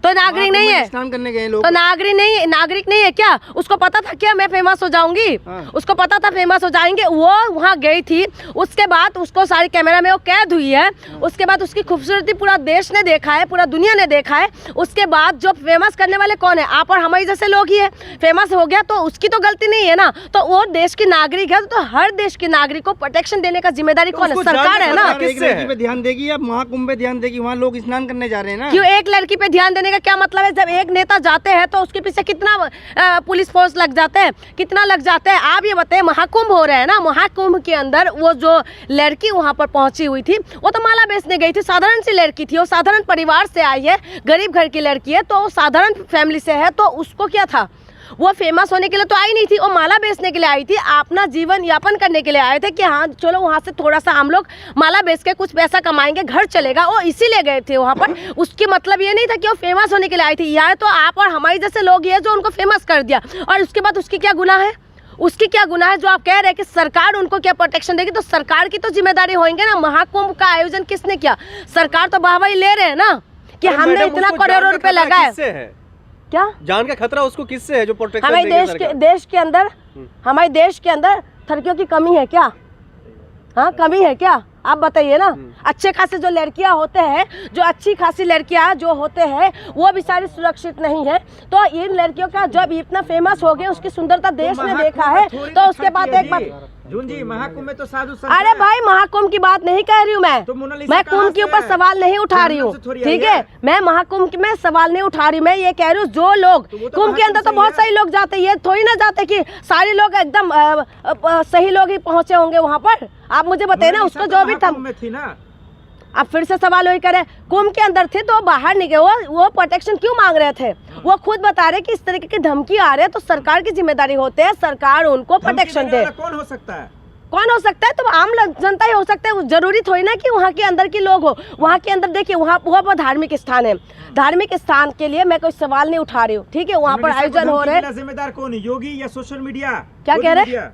तो नागरिक नहीं है, स्नान करने गए लोग तो नागरिक नहीं है क्या? उसको पता था क्या मैं फेमस हो जाऊंगी? उसको पता था फेमस हो जाएंगे। वो वहाँ गई थी, उसके बाद उसको सारी कैमरा में वो कैद हुई है, उसके बाद उसकी खूबसूरती पूरा देश ने देखा है, पूरा दुनिया ने देखा है। उसके बाद जो फेमस करने वाले कौन है? आप और हमारे जैसे लोग ही है। फेमस हो गया तो उसकी तो गलती नहीं है ना, तो वो देश की नागरिक है, तो हर देश के नागरिक को प्रोटेक्शन देने का जिम्मेदारी कौन है? सरकार है ना। एक लड़की पे ध्यान देगी या महाकुंभ पे ध्यान देगी? वहाँ लोग स्नान करने जा रहे हैं ना। क्यों एक लड़की पे ध्यान देने का क्या मतलब है? जब एक नेता जाते हैं तो उसके पीछे कितना पुलिस फोर्स लग जाते हैं, कितना लग जाते हैं? आप ये बताएं, महाकुंभ हो रहा है ना, महाकुंभ के अंदर वो जो लड़की वहां पर पहुंची हुई थी वो तो माला बेचने गई थी, साधारण सी लड़की थी, वो साधारण परिवार से आई है, गरीब घर की लड़की है, तो साधारण फैमिली से है, तो उसको क्या था? वो फेमस होने के लिए तो आई नहीं थी, वो माला बेचने के लिए आई थी, अपना जीवन यापन करने के लिए आए थे कि हाँ चलो वहाँ से थोड़ा सा हम लोग माला बेच के कुछ पैसा कमाएंगे, घर चलेगा, वो इसीलिए गए थे वहाँ पर। उसकी मतलब ये नहीं था कि वो फेमस होने के लिए आई थी। यार तो आप और हमारे जैसे लोग ये जो उनको फेमस कर दिया, और उसके बाद उसकी क्या गुनाह है? उसकी क्या गुनाह है जो आप कह रहे हैं कि सरकार उनको क्या प्रोटेक्शन देगी? तो सरकार की तो जिम्मेदारी होंगे ना। महाकुंभ का आयोजन किसने किया? सरकार तो वाहवाही ले रहे हैं ना कि हमने इतना करोड़ों रुपए लगाए। क्या जान का खतरा उसको किससे है जो प्रोटेक्शन हमारे देश के अंदर हमारे देश के अंदर लड़कियों की कमी है क्या? हाँ कमी है क्या? आप बताइए ना। अच्छे खासे जो लड़कियां होते हैं, जो अच्छी खासी लड़कियां जो होते हैं वो भी सारी सुरक्षित नहीं है। तो इन लड़कियों का जब इतना फेमस हो गए, उसकी सुंदरता देश ने देखा है, तो उसके बाद एक बात जून जी, महाकुंभ में तो साधु संत अरे भाई महाकुंभ की बात नहीं कह रही हूँ मैं कुंभ के ऊपर सवाल नहीं उठा रही हूँ, ठीक है? मैं महाकुंभ में सवाल नहीं उठा रही, मैं ये कह रही हूँ जो लोग कुंभ के अंदर तो बहुत सारे लोग जाते हैं, ये थोड़ी ना जाते कि सारे लोग एकदम सही लोग ही पहुँचे होंगे वहाँ पर। आप मुझे बताइए ना, उसको जो भी थी ना। अब फिर से सवाल वही करे, कुंभ के अंदर थे तो बाहर निकले, वो प्रोटेक्शन क्यों मांग रहे थे? वो खुद बता रहे कि इस तरीके की धमकी आ रही है तो सरकार की जिम्मेदारी होते है, सरकार उनको प्रोटेक्शन दे। कौन हो सकता है? कौन हो सकता है? तो आम जनता ही हो सकता है, जरूरी थोड़ी ना कि वहाँ के अंदर के लोग हो। वहाँ के अंदर देखिए, वहाँ पर धार्मिक स्थान है, धार्मिक स्थान के लिए मैं कोई सवाल नहीं उठा रही हूँ, ठीक है? वहाँ पर आयोजन हो रहे हैं। जिम्मेदार कौन है, योगी या सोशल मीडिया? क्या कह रहे हैं?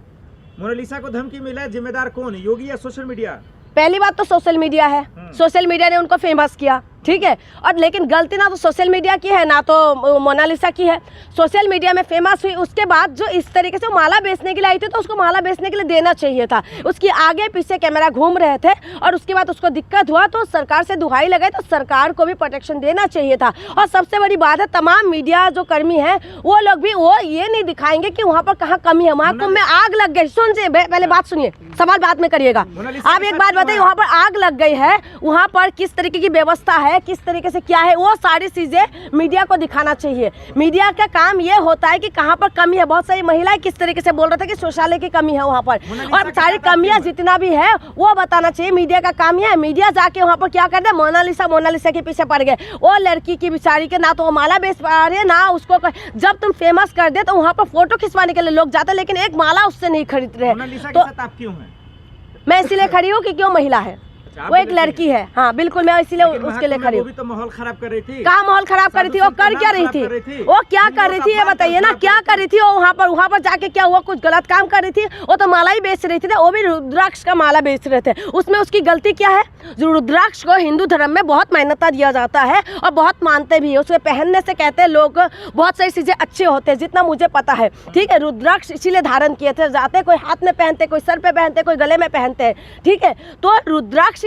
मोनालिसा को धमकी मिला, जिम्मेदार कौन है, योगी या सोशल मीडिया? पहली बात तो सोशल मीडिया है, सोशल मीडिया ने उनको फेमस किया, ठीक है? और लेकिन गलती ना तो सोशल मीडिया की है ना तो मोनालिसा की है। सोशल मीडिया में फेमस हुई, उसके बाद जो इस तरीके से माला बेचने के लिए आई थी तो उसको माला बेचने के लिए देना चाहिए था। उसकी आगे पीछे कैमरा घूम रहे थे और उसके बाद उसको दिक्कत हुआ तो सरकार से दुहाई लगाई, तो सरकार को भी प्रोटेक्शन देना चाहिए था। और सबसे बड़ी बात है, तमाम मीडिया जो कर्मी हैं वो लोग भी वो ये नहीं दिखाएंगे कि वहाँ पर कहाँ कमी है। महाकुंभ में आग लग गई, सुनिए पहले बात सुनिए, सवाल बाद में करिएगा। आप एक बात बताइए, वहाँ पर आग लग गई है, वहाँ पर किस तरीके की व्यवस्था है, किस तरीके से क्या है, वो सारी चीजें मीडिया को दिखाना चाहिए। मीडिया का काम ये होता है कि कहाँ पर कमी है। बहुत सारी महिलाएं किस तरीके से बोल रहे थे कि शौचालय की कमी है वहाँ पर, और सारी कमियां जितना भी है वो बताना चाहिए। मीडिया का काम यह है, मीडिया जाके वहाँ पर क्या कर दे, मोनालिसा के पीछे पड़ गए। वो लड़की की बेचारी के ना तो वो माला बेच पा रही है ना उसको, जब तुम फेमस कर दे तो वहाँ पर फोटो खिंचवाने के लिए लोग जाते, लेकिन एक माला उससे नहीं खरीद रहे। तो आप क्यों हैं? मैं इसीलिए खड़ी हूँ कि क्यों महिला है, वो एक लड़की है। हाँ बिल्कुल, मैं इसीलिए उसके लिए खड़ी हूँ। तो माहौल खराब कर रही थी। कहाँ माहौल खराब कर रही थी? वो कर क्या रही थी? वो क्या कर रही थी ये बताइए ना, क्या कर रही थी वो? वहाँ पर जाके क्या हुआ? कुछ गलत काम कर रही थी? वो तो माला ही बेच रही थी ना, वो भी रुद्राक्ष का माला बेच रहे थे। उसमें उसकी गलती क्या है? जो रुद्राक्ष को हिंदू धर्म में बहुत मान्यता दिया जाता है और बहुत मानते भी है। उसके पहनने से कहते हैं लोग बहुत सारी चीजें अच्छे होते हैं, जितना मुझे पता है, ठीक है? रुद्राक्ष इसीलिए धारण किए थे जाते, कोई हाथ में पहनते, कोई सर पे पहनते, कोई गले में पहनते हैं, ठीक है? तो रुद्राक्ष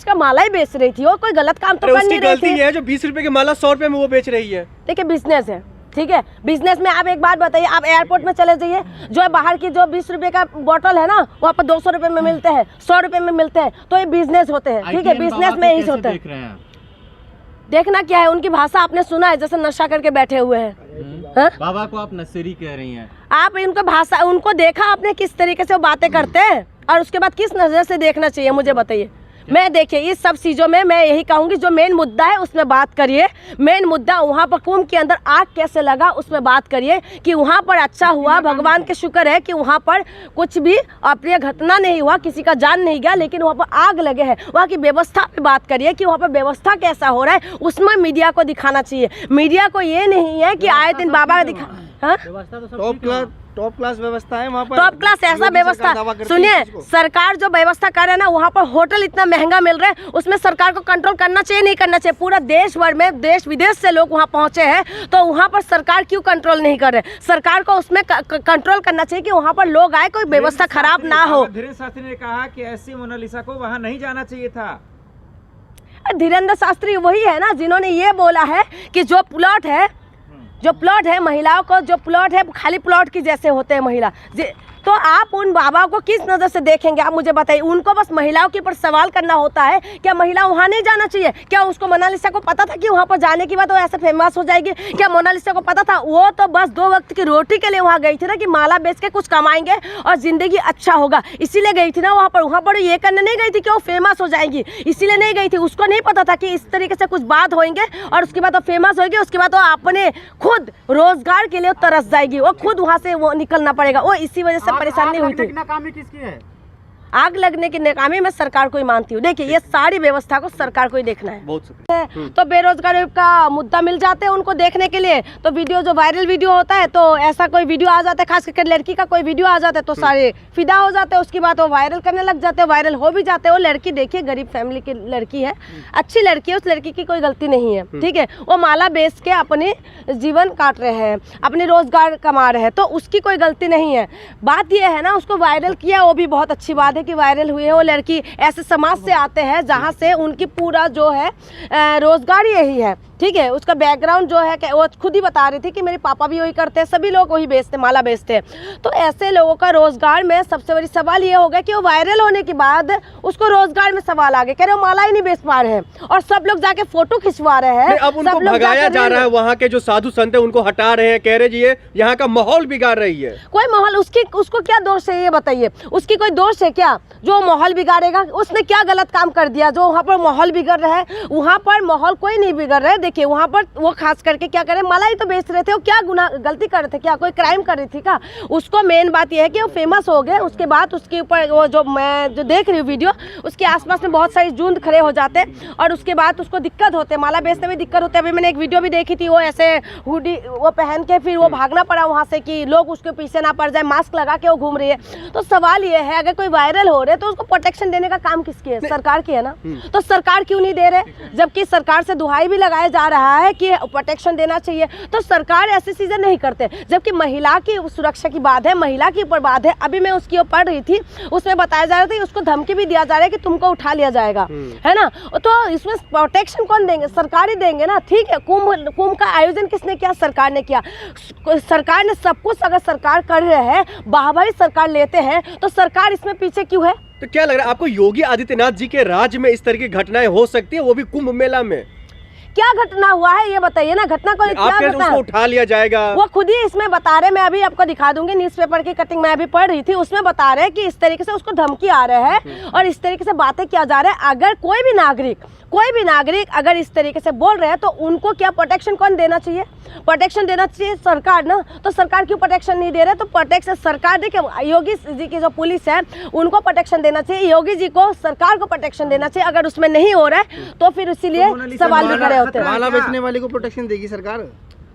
का माला ही बेच रही थी, और कोई गलत काम तो कर नहीं रही थी। है जो 20 रुपए की माला 100 रुपए में वो बेच रही है। देखिए बिजनेस है, ठीक है? बिजनेस में आप एक बात बताइए, आप एयरपोर्ट में चले जाइए, जो बाहर की जो 20 रुपए का बोतल है ना, वहाँ पर 200 रुपए में मिलते हैं, 100 रुपए में मिलते हैं। तो ये बिजनेस होते हैं, ठीक है? बिजनेस में ही होते हैं। देखना क्या है, उनकी भाषा आपने सुना है, जैसे नशा करके बैठे हुए हैं। बाबा को आप नशेरी कह रही हैं। आप इनको भाषा, उनको देखा आपने किस तरीके से वो बातें करते हैं, और उसके बाद किस नजर से देखना चाहिए मुझे बताइए। मैं देखिए इस सब चीज़ों में मैं यही कहूँगी जो मेन मुद्दा है उसमें बात करिए। मेन मुद्दा वहाँ पर कुंभ के अंदर आग कैसे लगा उसमें बात करिए कि वहाँ पर अच्छा हुआ, भगवान के शुक्र है कि वहाँ पर कुछ भी अप्रिय घटना नहीं हुआ, किसी का जान नहीं गया, लेकिन वहाँ पर आग लगे है। वहाँ की व्यवस्था पे बात करिए कि वहाँ पर व्यवस्था कैसा हो रहा है, उसमें मीडिया को दिखाना चाहिए। मीडिया को ये नहीं है कि आए दिन बाबा दिखा, हाँ टॉप क्लास व्यवस्था है वहाँ पर। टॉप क्लास ऐसा व्यवस्था, सुनिए सरकार जो व्यवस्था कर रहा है ना, वहाँ पर होटल इतना महंगा मिल रहा है, उसमें सरकार को कंट्रोल करना चाहिए, नहीं करना चाहिए। पूरा देश भर में देश विदेश से लोग वहाँ पहुँचे हैं, तो वहाँ पर सरकार क्यों कंट्रोल नहीं कर रहे? सरकार को उसमें कंट्रोल करना चाहिए कि वहाँ पर लोग आए, कोई व्यवस्था खराब ना हो। धीरेन्द्र शास्त्री ने कहा कि ऐसी मोनालिसा को वहाँ नहीं जाना चाहिए था। धीरेन्द्र शास्त्री वही है ना जिन्होंने ये बोला है कि जो प्लॉट है महिलाओं को, जो प्लॉट है खाली प्लॉट की जैसे होते हैं महिला, तो आप उन बाबा को किस नज़र से देखेंगे? आप मुझे बताइए। उनको बस महिलाओं के ऊपर सवाल करना होता है, क्या महिला वहाँ नहीं जाना चाहिए? क्या उसको मोनालिसा को पता था कि वहाँ पर जाने के बाद वो ऐसे फेमस हो जाएगी? क्या मोनालिसा को पता था? वो तो बस 2 वक्त की रोटी के लिए वहाँ गई थी ना, कि माला बेच के कुछ कमाएंगे और ज़िंदगी अच्छा होगा, इसीलिए गई थी ना वहाँ पर ये करने नहीं गई थी कि वो फेमस हो जाएंगी, इसीलिए नहीं गई थी। उसको नहीं पता था कि इस तरीके से कुछ बात होंगे और उसके बाद वो फेमस होगी, उसके बाद वो अपने खुद रोजगार के लिए तरस जाएगी, वो खुद वहाँ से वो निकलना पड़ेगा। वो इसी वजह से परेशानी हुई थी। नाकामी किसकी है? आग लगने की नाकामी मैं सरकार को ही मानती हूँ। देखिए ये सारी व्यवस्था को सरकार को ही देखना है। बहुत शुक्रिया। तो बेरोजगारी का मुद्दा मिल जाते हैं उनको देखने के लिए, तो वीडियो जो वायरल वीडियो होता है, तो ऐसा कोई वीडियो आ जाता है, खास करके लड़की का कोई वीडियो आ जाता है तो सारे फिदा हो जाते हैं, उसके बाद वो वायरल करने लग जाते हैं, वायरल हो भी जाते हैं। वो लड़की देखिए गरीब फैमिली की लड़की है, अच्छी लड़की है, उस लड़की की कोई गलती नहीं है, ठीक है। वो माला बेच के अपने जीवन काट रहे हैं, अपने रोजगार कमा रहे हैं, तो उसकी कोई गलती नहीं है। बात यह है ना, उसको वायरल किया वो भी बहुत अच्छी बात है कि वायरल हुए। वो लड़की ऐसे समाज से आते हैं जहाँ से उनकी पूरा जो है रोजगार यही है, ठीक है। उसका बैकग्राउंड जो है वो खुद ही बता रही थी कि मेरे पापा भी वही करते हैं, सभी लोग वही बेचते, माला बेचते हैं। तो ऐसे लोगों का रोजगार में सबसे बड़ी सवाल ये हो गया कि वो वायरल होने के बाद उसको रोजगार में सवाल आ गया, कह रहे हो माला ही नहीं बेच पा रहे हैं, और सब लोग जाके फोटो खिंचवा रहे हैं। अब उनको भगाया जा रहा है, वहाँ के जो साधु संत है उनको हटा रहे हैं, कह रहे जी ये यहाँ का माहौल बिगाड़ रही है। कोई माहौल उसको क्या दोष है ये बताइए? उसकी कोई दोष है क्या जो माहौल बिगाड़ेगा? उसने क्या गलत काम कर दिया जो वहाँ पर माहौल बिगड़ रहा है? वहाँ पर माहौल कोई नहीं बिगड़ रहा है। देखिए वहाँ पर वो खास करके क्या करे, माला ही तो बेच रहे थे, वो क्या गलती कर रहे थे? क्या कोई क्राइम कर रही थी क्या? उसको मेन बात यह है कि वो फेमस हो गए, उसके बाद उसके ऊपर वो जो मैं जो देख रही हूँ वीडियो, उसके आसपास में बहुत सारी झुंड खड़े हो जाते हैं और उसके बाद उसको दिक्कत होते हैं, माला बेचने में दिक्कत होती है। अभी मैंने एक वीडियो भी देखी थी, वो ऐसे हुडी वो पहन के फिर वो भागना पड़ा वहाँ से कि लोग उसके पीछे ना पड़ जाए, मास्क लगा के वो घूम रही है। तो सवाल ये है, अगर कोई वायरल हो रहे तो उसको प्रोटेक्शन देने का काम किसकी है? सरकार की है ना। तो सरकार क्यों नहीं दे रहे? जबकि सरकार से दुहाई भी लगाया जा रहा है कि प्रोटेक्शन देना चाहिए, तो सरकार ऐसे चीजें नहीं करते। जबकि महिला की सुरक्षा की बात है, महिला के ऊपर बात है। अभी मैं उसकी पढ़ रही थी, उसमें बताया जा रहा था कि उसको धमकी भी दिया जा रहा है कि तुमको उठा लिया जाएगा, है ना। तो इसमें प्रोटेक्शन कौन देंगे? सरकार ही देंगे ना, ठीक है। कुंभ का आयोजन किसने किया? सरकार ने किया। सरकार ने सब कुछ, अगर सरकार कर रहे हैं, वाहवाही सरकार लेते हैं, तो सरकार इसमें पीछे क्यों है? तो क्या लग रहा है आपको, योगी आदित्यनाथ जी के राज्य में इस तरह की घटनाएं हो सकती है, वो भी कुंभ मेला में? क्या घटना हुआ है ये बताइए ना। घटना को क्या घटना? उसको उठा लिया जाएगा, वो खुद ही इसमें बता रहे। मैं अभी आपको दिखा दूंगी, न्यूज़पेपर की कटिंग मैं अभी पढ़ रही थी, उसमें बता रहे हैं कि इस तरीके से उसको धमकी आ रहा है और इस तरीके से बातें किया जा रहा है। अगर कोई भी नागरिक अगर इस तरीके से बोल रहे हैं तो उनको क्या प्रोटेक्शन कौन देना चाहिए? प्रोटेक्शन देना चाहिए सरकार ना। तो सरकार क्यों प्रोटेक्शन नहीं दे रहे? तो प्रोटेक्शन सरकार, देखिए योगी जी की जो पुलिस है उनको प्रोटेक्शन देना चाहिए, योगी जी को, सरकार को प्रोटेक्शन देना चाहिए। अगर उसमें नहीं हो रहा है तो फिर इसीलिए सवाल भी खड़े होते हैं। माला बेचने वाले को प्रोटेक्शन देगी सरकार?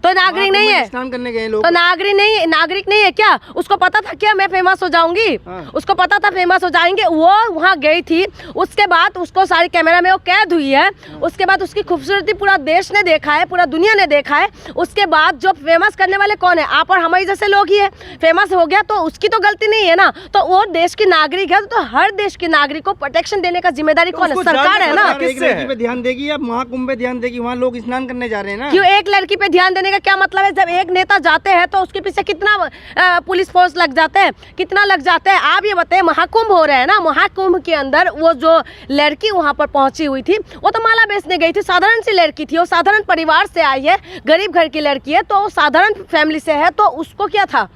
तो नागरिक नहीं है, स्नान करने गए लोग, तो नागरिक नहीं है क्या? उसको पता था क्या मैं फेमस हो जाऊंगी? उसको पता था फेमस हो जाएंगे। वो वहाँ गई थी, उसके बाद उसको सारी कैमरा में वो कैद हुई है, उसके बाद उसकी खूबसूरती पूरा देश ने देखा है, पूरा दुनिया ने देखा है। उसके बाद जो फेमस करने वाले कौन है? आप और हमारे जैसे लोग ही है। फेमस हो गया तो उसकी तो गलती नहीं है ना। तो वो देश की नागरिक है, तो हर देश के नागरिक को प्रोटेक्शन देने का जिम्मेदारी कौन है? सरकार है ना। एक लड़की पे ध्यान देगी या महाकुंभ पे ध्यान देगी? वहाँ लोग स्नान करने जा रहे हैं ना। क्यों एक लड़की पे ध्यान देने का क्या मतलब है? जब एक नेता जाते हैं तो उसके पीछे कितना पुलिस फोर्स लग जाते हैं, कितना लग जाते हैं? आप ये बताएं। महाकुंभ हो रहे हैं ना, महाकुंभ के अंदर वो जो लड़की वहां पर पहुंची हुई थी, वो तो माला बेचने गई थी, साधारण सी लड़की थी, वो साधारण परिवार से आई है, गरीब घर की लड़की है, तो साधारण फैमिली से है, तो उसको क्या था?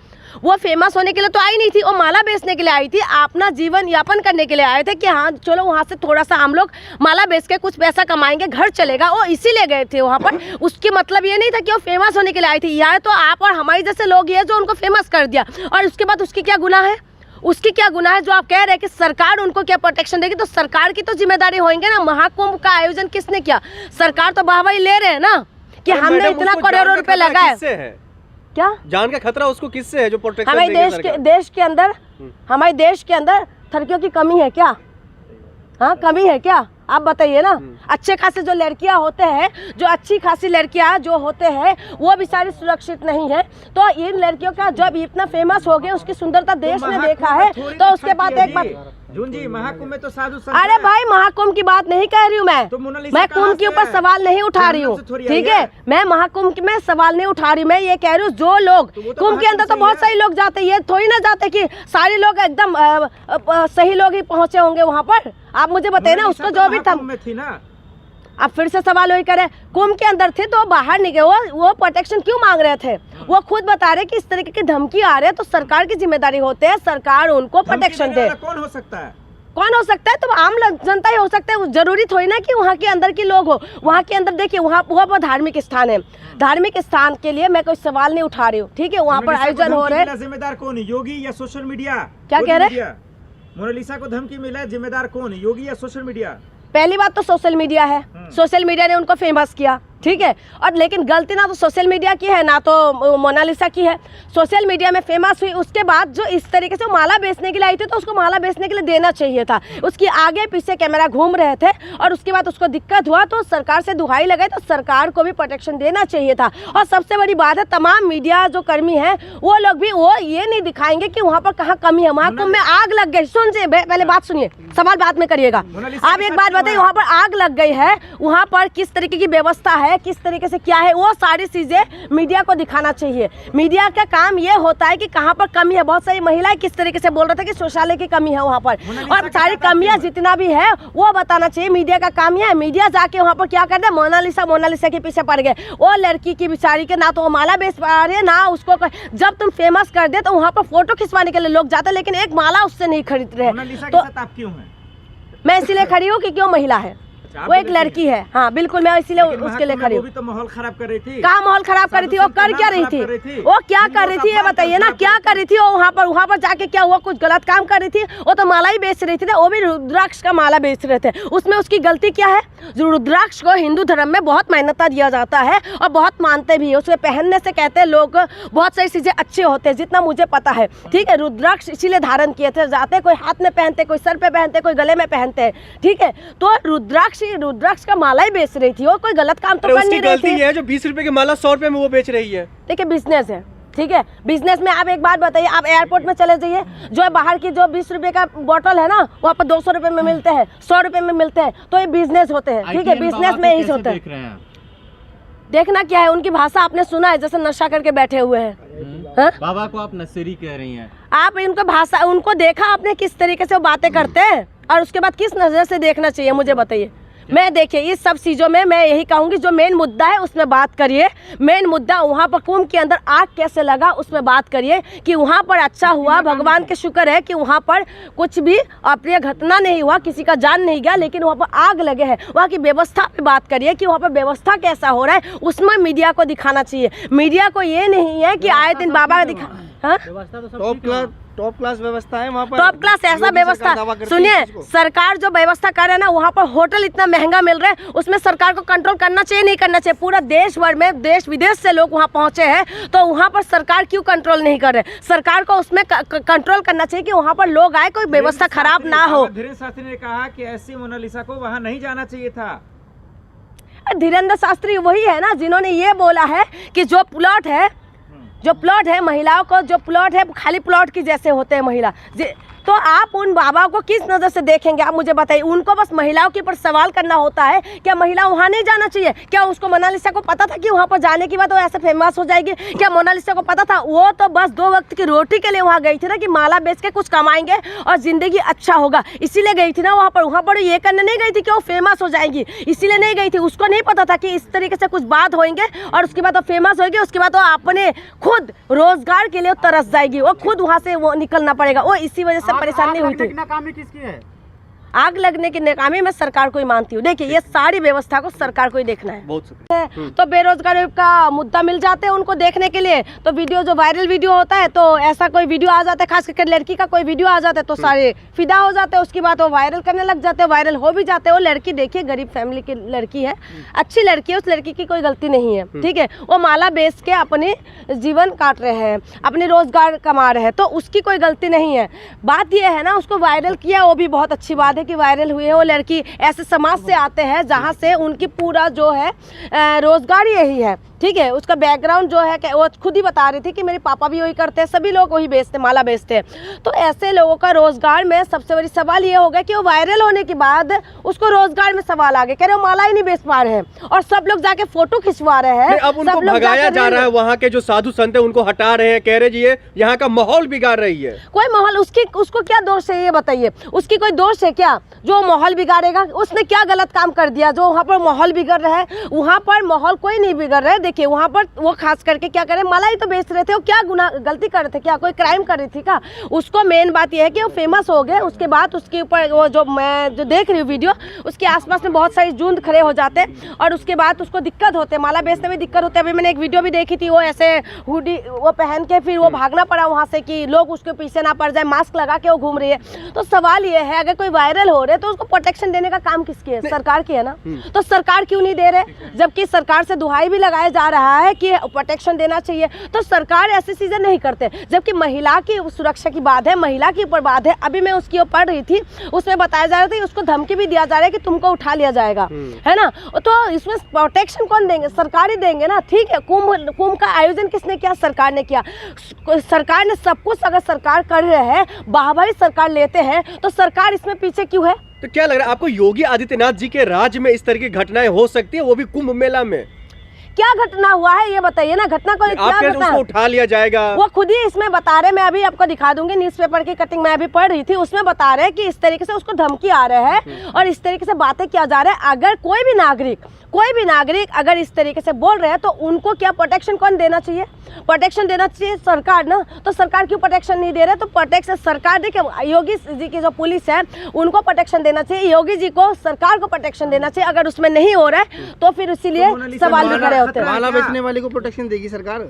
वो फेमस होने के लिए तो आई नहीं थी, वो माला बेचने के लिए आई थी, अपना जीवन यापन करने के लिए आए थे कि हाँ चलो वहाँ से थोड़ा सा हम लोग माला बेच के कुछ पैसा कमाएंगे, घर चलेगा, वो इसीलिए गए थे वहाँ पर। उसकी मतलब ये नहीं था कि वो फेमस होने के लिए आई थी। यार तो आप और हमारे जैसे लोग ये जो उनको फेमस कर दिया, और उसके बाद उसकी क्या गुनाह है, उसकी क्या गुनाह है जो आप कह रहे हैं कि सरकार उनको क्या प्रोटेक्शन देगी? तो सरकार की तो जिम्मेदारी होंगे ना। महाकुंभ का आयोजन किसने किया? सरकार तो वाहवाही ले रहे हैं ना कि हमने इतना करोड़ों रुपए लगाए। क्या जान का खतरा उसको किससे है जो प्रोटेक्शन हमारे देश के अंदर हमारे देश के अंदर लड़कियों की कमी है क्या? हाँ, कमी है क्या? आप बताइए ना। अच्छे खासे जो लड़कियां होते हैं, जो अच्छी खासी लड़कियां जो होते हैं, वो भी सारी सुरक्षित नहीं है। तो इन लड़कियों का जब इतना फेमस हो गए, उसकी सुंदरता देश ने देखा है, तो उसके बाद एक बात जून जी, महाकुंभ में तो साधु संत अरे भाई महाकुंभ की बात नहीं कह रही हूँ मैं कुंभ के ऊपर सवाल नहीं उठा रही हूँ, ठीक है? मैं महाकुंभ में सवाल नहीं उठा रही, मैं ये कह रही हूँ जो लोग कुंभ के अंदर तो बहुत सारे लोग जाते हैं, ये थोड़ी ना जाते कि सारे लोग एकदम सही लोग ही पहुँचे होंगे वहाँ पर। आप मुझे बताइए ना, उसको जो भी थी ना। अब फिर से सवाल वही करे, कुंभ के अंदर थे तो बाहर नहीं गए, वो प्रोटेक्शन क्यों मांग रहे थे? वो खुद बता रहे कि इस तरीके की धमकी आ रही है तो सरकार की जिम्मेदारी होते है, सरकार उनको प्रोटेक्शन दे। कौन हो सकता है? कौन हो सकता है? तो आम जनता ही हो सकता है। जरूरी थोड़ी ना कि वहाँ के अंदर के लोग हो। वहाँ के अंदर देखिए, वहाँ पर धार्मिक स्थान है, धार्मिक स्थान के लिए मैं कोई सवाल नहीं उठा रही हूँ, ठीक है? वहाँ पर आयोजन हो रहे हैं। जिम्मेदार कौन है, योगी या सोशल मीडिया? क्या कह रहे हैं? मोनालिसा को धमकी मिला है, जिम्मेदार कौन है, योगी या सोशल मीडिया? पहली बात तो सोशल मीडिया है, सोशल मीडिया ने उनको फेमस किया, ठीक है? और लेकिन गलती ना तो सोशल मीडिया की है ना तो मोनालिसा की है। सोशल मीडिया में फेमस हुई, उसके बाद जो इस तरीके से माला बेचने के लिए आई थी, तो उसको माला बेचने के लिए देना चाहिए था। उसकी आगे पीछे कैमरा घूम रहे थे और उसके बाद उसको दिक्कत हुआ तो सरकार से दुहाई लगाई, तो सरकार को भी प्रोटेक्शन देना चाहिए था। और सबसे बड़ी बात है, तमाम मीडिया जो कर्मी हैं वो लोग भी वो ये नहीं दिखाएंगे कि वहाँ पर कहाँ कमी है। महाकुंभ में आग लग गई, सुनिए पहले बात सुनिए, सवाल बाद में करिएगा। आप एक बात बताइए, वहाँ पर आग लग गई है, वहाँ पर किस तरीके की व्यवस्था है, किस तरीके से क्या है, वो सारी चीजें मीडिया को दिखाना चाहिए। मीडिया का काम ये होता है कि कहाँ पर कमी है। बहुत सारी महिलाएं किस तरीके से बोल रहे थे कि शौचालय की कमी है वहाँ पर, और सारी कमियां जितना भी है वो बताना चाहिए। मीडिया का काम है, मीडिया जाके वहाँ पर क्या करते हैं, मोनालिसा के पीछे पड़ गए। वो लड़की की बेचारी के ना तो वो माला बेच पा रहे, ना उसको जब तुम फेमस कर दे तो वहाँ पर फोटो खिंचवाने के लिए लोग जाते, लेकिन एक माला उससे नहीं खरीद रहे। तो आप क्यों हैं? मैं इसीलिए खड़ी हूँ कि क्यों महिला है, वो एक लड़की है। हाँ बिल्कुल, मैं इसीलिए उसके लिए खड़ी हूँ। वो भी तो माहौल खराब कर रही थी। कहाँ माहौल खराब कर रही थी? वो कर क्या रही थी? वो क्या कर रही थी ये बताइए ना, क्या कर रही थी वो? वहाँ पर जाके क्या हुआ? कुछ गलत काम कर रही थी? वो तो माला ही बेच रही थी ना, वो भी रुद्राक्ष का माला बेच रहे थे। उसमें उसकी गलती क्या है? जो रुद्राक्ष को हिंदू धर्म में बहुत मान्यता दिया जाता है और बहुत मानते भी है। उसके पहनने से कहते हैं लोग बहुत सारी चीजें अच्छे होते हैं, जितना मुझे पता है, ठीक है? रुद्राक्ष इसीलिए धारण किए थे जाते, कोई हाथ में पहनते, कोई सर पे पहनते, कोई गले में पहनते हैं, ठीक है? तो रुद्राक्ष का माला ही बेच रही थी, वो कोई गलत काम तो कर नहीं रही थी। है जो 20 रुपए की माला 100 रुपए में वो बेच रही है। देखिए बिजनेस है, ठीक है? बिजनेस में आप एक बात बताइए, आप एयरपोर्ट में चले जाइए, जो बाहर की जो 20 रुपए का बोतल है ना, वहाँ पर 200 रुपए में मिलते हैं, 100 रुपए में मिलते हैं। तो ये बिजनेस होते हैं, ठीक है? बिजनेस में यही होता है। देखना क्या है, उनकी भाषा आपने सुना है, जैसे नशा करके बैठे हुए हैं। बाबा को आप नशेड़ी कह रही हैं। आप इनको भाषा, उनको देखा आपने किस तरीके से वो बातें करते हैं, और उसके बाद किस नजर से देखना चाहिए मुझे बताइए। मैं देखिए इस सब चीज़ों में मैं यही कहूँगी, जो मेन मुद्दा है उसमें बात करिए। मेन मुद्दा वहाँ पर कुंभ के अंदर आग कैसे लगा उसमें बात करिए, कि वहाँ पर अच्छा हुआ, भगवान के शुक्र है कि वहाँ पर कुछ भी अप्रिय घटना नहीं हुआ, किसी का जान नहीं गया, लेकिन वहाँ पर आग लगे है। वहाँ की व्यवस्था पे बात करिए कि वहाँ पर व्यवस्था कैसा हो रहा है, उसमें मीडिया को दिखाना चाहिए। मीडिया को ये नहीं है कि आए दिन बाबा दिखा, हाँ टॉप क्लास व्यवस्था है वहाँ पर, टॉप क्लास ऐसा व्यवस्था। सुनिए, सरकार जो व्यवस्था कर रहा है ना, वहाँ पर होटल इतना महंगा मिल रहा है, उसमें सरकार को कंट्रोल करना चाहिए, नहीं करना चाहिए? पूरा देश भर में देश विदेश से लोग वहाँ पहुँचे हैं, तो वहाँ पर सरकार क्यों कंट्रोल नहीं कर रहे? सरकार को उसमें कंट्रोल करना चाहिए कि वहाँ पर लोग आए, कोई व्यवस्था खराब ना हो। धीरेन्द्र शास्त्री ने कहा कि ऐसी मोनालिसा को वहाँ नहीं जाना चाहिए था। धीरेन्द्र शास्त्री वही है ना जिन्होंने ये बोला है कि जो प्लॉट है महिलाओं को, जो प्लॉट है खाली प्लॉट की जैसे होते हैं महिला, तो आप उन बाबा को किस नज़र से देखेंगे, आप मुझे बताइए। उनको बस महिलाओं के ऊपर सवाल करना होता है, क्या महिला वहाँ नहीं जाना चाहिए? क्या उसको मोनालिसा को पता था कि वहाँ पर जाने के बाद वो ऐसे फेमस हो जाएगी? क्या मोनालिसा को पता था? वो तो बस 2 वक्त की रोटी के लिए वहाँ गई थी ना, कि माला बेच के कुछ कमाएंगे और जिंदगी अच्छा होगा, इसीलिए गई थी ना वहाँ पर ये करने नहीं गई थी कि वो फेमस हो जाएंगी, इसीलिए नहीं गई थी। उसको नहीं पता था कि इस तरीके से कुछ बात होंगे और उसके बाद वो फेमस होगी, उसके बाद वो अपने खुद रोजगार के लिए तरस जाएगी, वो खुद वहाँ से वो निकलना पड़ेगा। वो इसी वजह से परेशानी हुई थी। नाकामी किसकी है? आग लगने की नाकामी मैं सरकार को ही मानती हूँ। देखिए, ये सारी व्यवस्था को सरकार को ही देखना है। बहुत शुक्रिया। तो बेरोजगारी का मुद्दा मिल जाते हैं उनको देखने के लिए, तो वीडियो जो वायरल वीडियो होता है, तो ऐसा कोई वीडियो आ जाता है, खास करके लड़की का कोई वीडियो आ जाता है तो सारे फिदा हो जाते हैं, उसके बाद वो वायरल करने लग जाते हैं, वायरल हो भी जाते हैं। वो लड़की देखिए गरीब फैमिली की लड़की है, अच्छी लड़की है, उस लड़की की कोई गलती नहीं है, ठीक है। वो माला बेच के अपने जीवन काट रहे हैं, अपने रोजगार कमा रहे हैं, तो उसकी कोई गलती नहीं है। बात यह है ना, उसको वायरल किया, वो भी बहुत अच्छी बात है कि वायरल हुए हैं। वो लड़की ऐसे समाज से आते हैं जहाँ से उनकी पूरा जो है रोजगार यही है, ठीक है। उसका बैकग्राउंड जो है, वो खुद ही बता रही थी कि मेरे पापा भी वही करते हैं, सभी लोग वही बेचते, माला बेचते हैं। तो ऐसे लोगों का रोजगार में सबसे बड़ी सवाल ये हो गया कि वो वायरल होने के बाद उसको रोजगार में सवाल आ गए, कह रहे हो माला ही नहीं बेच पा रहे हैं, और सब लोग जाके फोटो खिंचवा रहे हैं। अब उनको भगाया जा रहा है, वहाँ के जो साधु संत है उनको हटा रहे हैं, कह रहे जी ये यहाँ का माहौल बिगाड़ रही है। कोई माहौल उसको क्या दोष है, ये बताइए। उसकी कोई दोष है क्या जो माहौल बिगाड़ेगा? उसने क्या गलत काम कर दिया जो वहाँ पर माहौल बिगड़ रहा है? वहाँ पर माहौल कोई नहीं बिगड़ रहा है। देखिए, वहाँ पर वो खास करके क्या करे, माला ही तो बेच रहे थे। वो क्या गलती कर रहे थे? क्या कोई क्राइम कर रही थी क्या? उसको मेन बात यह है कि वो फेमस हो गए, उसके बाद उसके ऊपर वो जो मैं जो देख रही हूँ वीडियो, उसके आसपास में बहुत सारी जूंद खड़े हो जाते हैं और उसके बाद उसको दिक्कत होते हैं, माला बेचने में दिक्कत होते हैं। अभी मैंने एक वीडियो भी देखी थी, वो ऐसे हुडी वो पहन के फिर वो भागना पड़ा वहाँ से कि लोग उसके पीछे ना पड़ जाए, मास्क लगा के वो घूम रही है। तो सवाल ये है, अगर कोई वायरल हो रहे तो उसको प्रोटेक्शन देने का काम किसकी है? सरकार की है ना। तो सरकार क्यों नहीं दे रहे? जबकि सरकार से दुहाई भी लगाया जा रहा है कि प्रोटेक्शन देना चाहिए, तो सरकार ऐसी चीजें नहीं करते। जबकि महिला की सुरक्षा की बात है, महिला के ऊपर बात है। अभी मैं उसकी पढ़ रही थी, उसमें बताया जा रहा था कि उसको धमकी भी दिया जा रहा है कि तुमको उठा लिया जाएगा, है ना। तो इसमें प्रोटेक्शन कौन देंगे? सरकार ही देंगे ना, ठीक है। कुंभ का आयोजन किसने किया? सरकार ने किया। सरकार ने सब कुछ, अगर सरकार कर रहे हैं, वाहवाही सरकार लेते हैं, तो सरकार इसमें पीछे क्यों है? तो क्या लग रहा है आपको, योगी आदित्यनाथ जी के राज्य में इस तरह की घटनाएं हो सकती है, वो भी कुंभ मेला में? क्या घटना हुआ है ये बताइए ना। घटना को क्या घटना? उसको उठा लिया जाएगा, वो खुद ही इसमें बता रहे। मैं अभी आपको दिखा दूंगी, न्यूज़पेपर की कटिंग मैं अभी पढ़ रही थी, उसमें बता रहे हैं कि इस तरीके से उसको धमकी आ रहा है और इस तरीके से बातें किया जा रहा है। अगर कोई भी नागरिक अगर इस तरीके से बोल रहे हैं तो उनको क्या प्रोटेक्शन कौन देना चाहिए? प्रोटेक्शन देना चाहिए सरकार ना। तो सरकार क्यों प्रोटेक्शन नहीं दे रहे? तो प्रोटेक्शन सरकार, देखिए योगी जी की जो पुलिस है उनको प्रोटेक्शन देना चाहिए, योगी जी को, सरकार को प्रोटेक्शन देना चाहिए। अगर उसमें नहीं हो रहा है तो फिर इसीलिए सवाल भी खड़े होते हैं। माला बेचने वाले को प्रोटेक्शन देगी सरकार?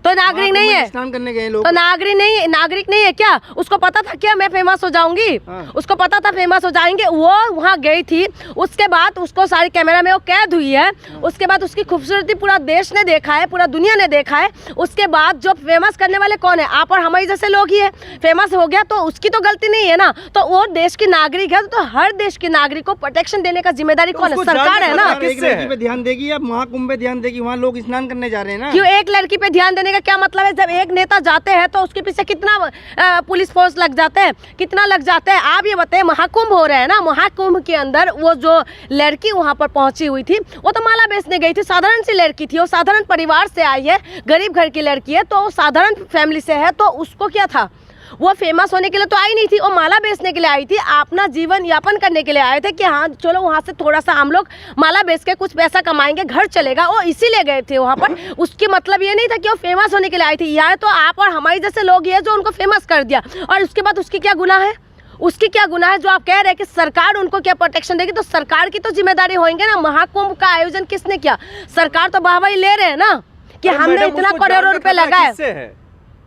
तो नागरिक नहीं है, स्नान करने गए लोग, तो नागरिक नहीं है क्या? उसको पता था क्या मैं फेमस हो जाऊंगी? उसको पता था फेमस हो जाएंगे। वो वहाँ गई थी, उसके बाद उसको सारी कैमरा में वो कैद हुई है, उसके बाद उसकी खूबसूरती पूरा देश ने देखा है, पूरा दुनिया ने देखा है। उसके बाद जो फेमस करने वाले कौन है? आप और हमारे जैसे लोग ही है। फेमस हो गया तो उसकी तो गलती नहीं है ना। तो वो देश की नागरिक है, तो हर देश के नागरिक को प्रोटेक्शन देने का जिम्मेदारी कौन है? सरकार है ना। एक लड़की पे ध्यान देगी या महाकुंभ पे ध्यान देगी? वहाँ लोग स्नान करने जा रहे हैं ना। क्यों एक लड़की पे ध्यान देने का क्या मतलब है? जब एक नेता जाते हैं तो उसके पीछे कितना पुलिस फोर्स लग जाते हैं, कितना लग जाते हैं? आप ये बताइए, महाकुंभ हो रहा है ना, महाकुंभ के अंदर वो जो लड़की वहां पर पहुंची हुई थी, वो तो माला बेचने गई थी, साधारण सी लड़की थी, वो साधारण परिवार से आई है, गरीब घर की लड़की है, तो साधारण फैमिली से है, तो उसको क्या था? वो फेमस होने के लिए तो आई नहीं थी, वो माला बेचने के लिए आई थी, अपना जीवन यापन करने के लिए आए थे कि हाँ चलो वहाँ से थोड़ा सा हम लोग माला बेच के कुछ पैसा कमाएंगे, घर चलेगा। वो इसीलिए गए थे वहाँ पर। उसकी मतलब ये नहीं था कि वो फेमस होने के लिए आई थी। यहाँ तो आप और हमारे जैसे लोग ही है जो उनको फेमस कर दिया, और उसके बाद उसकी क्या गुनाह है? उसकी क्या गुनाह है जो आप कह रहे हैं कि सरकार उनको क्या प्रोटेक्शन देगी? तो सरकार की तो जिम्मेदारी होंगे ना। महाकुंभ का आयोजन किसने किया? सरकार तो वाहवाही ले रहे हैं ना कि हमने इतना करोड़ों रुपए लगाए।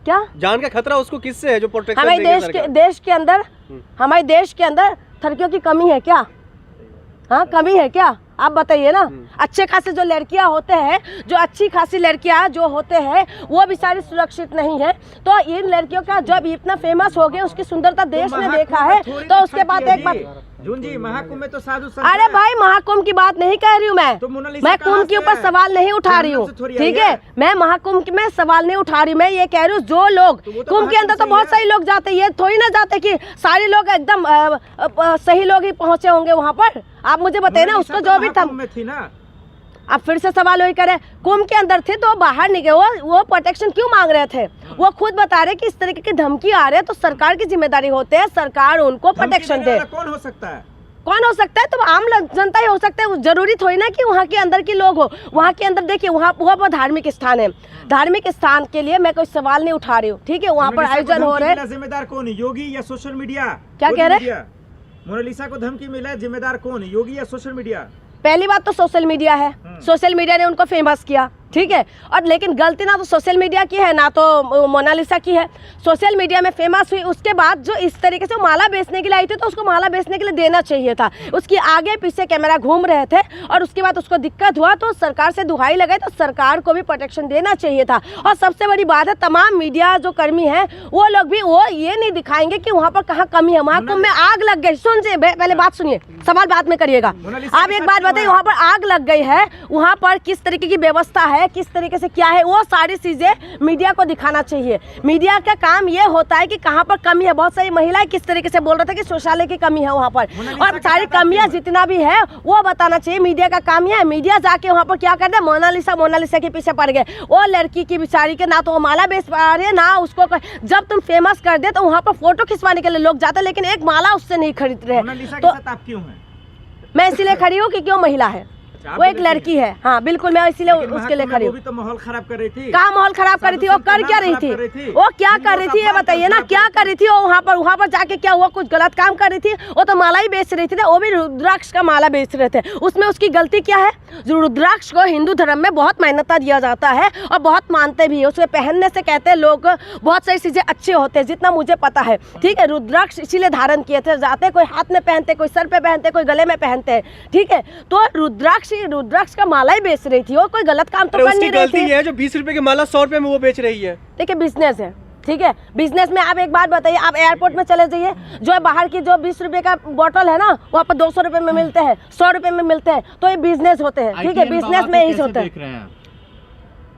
क्या जान का खतरा उसको किससे है जो प्रोटेक्शन? हमारे देश के अंदर थड़कियों की कमी है क्या? हाँ, कमी है क्या? आप बताइए ना। अच्छे खासे जो लड़कियां होते हैं, जो अच्छी खासी लड़कियां जो होते हैं, वो भी सारी सुरक्षित नहीं है। तो इन लड़कियों का जब इतना फेमस हो गया, उसकी सुंदरता देश ने देखा है, तो उसके बाद एक बार जून जी, महाकुंभ में तो साधु संत अरे हैं। भाई महाकुंभ की बात नहीं कह रही हूँ तो मैं मोनालिसा कुंभ के कहाँ ऊपर से सवाल नहीं उठा रही हूँ, जन्नत से थोड़ी ठीक आई है। है। मैं महाकुंभ की मैं सवाल नहीं उठा रही हूँ, मैं ये कह रही हूँ जो लोग तो वो तो कुंभ के अंदर महाकुंभ तो से बहुत ही सारे लोग जाते हैं, ये थोड़ी ना जाते कि सारे लोग एकदम सही लोग ही पहुंचे होंगे वहाँ पर। आप मुझे बताइए ना, मोनालिसा उसको तो जो भी था। महाकुंभ में थी ना। अब फिर से सवाल वही करे, कुंभ के अंदर थे तो बाहर निकले, वो प्रोटेक्शन क्यों मांग रहे थे? वो खुद बता रहे कि इस तरीके की धमकी आ रही है तो सरकार की जिम्मेदारी होती है, सरकार उनको प्रोटेक्शन दे। कौन हो सकता है? कौन हो सकता है? तो आम जनता ही हो सकता है। जरूरी थोड़ी ना कि वहाँ के अंदर के लोग हो। वहाँ के अंदर देखिए, वहाँ पर धार्मिक स्थान है, धार्मिक स्थान के लिए मैं कोई सवाल नहीं उठा रही हूँ, ठीक है। वहाँ पर आयोजन हो रहे हैं। जिम्मेदार कौन है, योगी या सोशल मीडिया? क्या कह रहे हैं? मोनालिसा को धमकी मिला है, जिम्मेदार कौन है, योगी या सोशल मीडिया? पहली बात तो सोशल मीडिया है, सोशल मीडिया ने उनको फेमस किया, ठीक है। और लेकिन गलती ना तो सोशल मीडिया की है ना तो मोनालिसा की है। सोशल मीडिया में फेमस हुई, उसके बाद जो इस तरीके से माला बेचने के लिए आई थी, तो उसको माला बेचने के लिए देना चाहिए था। उसकी आगे पीछे कैमरा घूम रहे थे और उसके बाद उसको दिक्कत हुआ तो सरकार से दुहाई लगाई, तो सरकार को भी प्रोटेक्शन देना चाहिए था। और सबसे बड़ी बात है, तमाम मीडिया जो कर्मी हैं वो लोग भी वो ये नहीं दिखाएंगे कि वहाँ पर कहाँ कमी है। महाकुंभ में आग लग गई, सुनिए पहले बात सुनिए, सवाल बाद में करिएगा। आप एक बात बताइए, वहाँ पर आग लग गई है, वहाँ पर किस तरीके की व्यवस्था है, किस तरीके से क्या है, वो सारी चीजें मीडिया को दिखाना चाहिए। मीडिया का काम ये होता है कि कहाँ पर कमी है। बहुत सारी महिलाएं किस तरीके से बोल रहे थे कि शौचालय की कमी है वहाँ पर, और सारी कमियां जितना भी है वो बताना चाहिए। मीडिया का काम यह है। मीडिया जाके वहाँ पर क्या कर रहे हैं, मोनालिसा के पीछे पड़ गए। वो लड़की की बेचारी के ना तो वो माला बेच पा रहे ना उसको, जब तुम फेमस कर दे तो वहाँ पर फोटो खिंचवाने के लिए लोग जाते, लेकिन एक माला उससे नहीं खरीद रहे। तो आप क्यों हैं? मैं इसीलिए खड़ी हूँ कि क्यों महिला है, वो एक लड़की है। हाँ बिल्कुल, मैं इसीलिए उसके लिए खड़ी हूँ। वो भी तो माहौल खराब कर रही थी। कहाँ माहौल खराब कर रही थी? वो कर क्या रही थी? वो क्या कर रही थी ये बताइए ना, क्या कर रही थी वो? वहाँ पर जाके क्या हुआ? कुछ गलत काम कर रही थी? वो तो माला ही बेच रही थी ना, वो भी रुद्राक्ष का माला बेच रहे थे। उसमें उसकी गलती क्या है? जो रुद्राक्ष को हिंदू धर्म में बहुत मान्यता दिया जाता है और बहुत मानते भी है। उसे पहनने से कहते हैं लोग बहुत सारी चीजें अच्छे होते हैं, जितना मुझे पता है, ठीक है। रुद्राक्ष इसीलिए धारण किए थे जाते, कोई हाथ में पहनते, कोई सर पे पहनते, कोई गले में पहनते हैं, ठीक है। तो रुद्राक्ष का माला ही बेच रही थी, वो कोई गलत काम तो कर नहीं रही थी। है जो 20 रुपए की माला 100 रुपए में वो बेच रही है। देखिए बिजनेस है, ठीक है। बिजनेस में आप एक बात बताइए, आप एयरपोर्ट में चले जाइए, जो बाहर की जो 20 रुपए का बोतल है ना, वहाँ पर 200 रुपए में मिलते हैं, 100 रुपए में मिलते हैं। तो ये बिजनेस होते हैं, ठीक है। बिजनेस में यही होता है।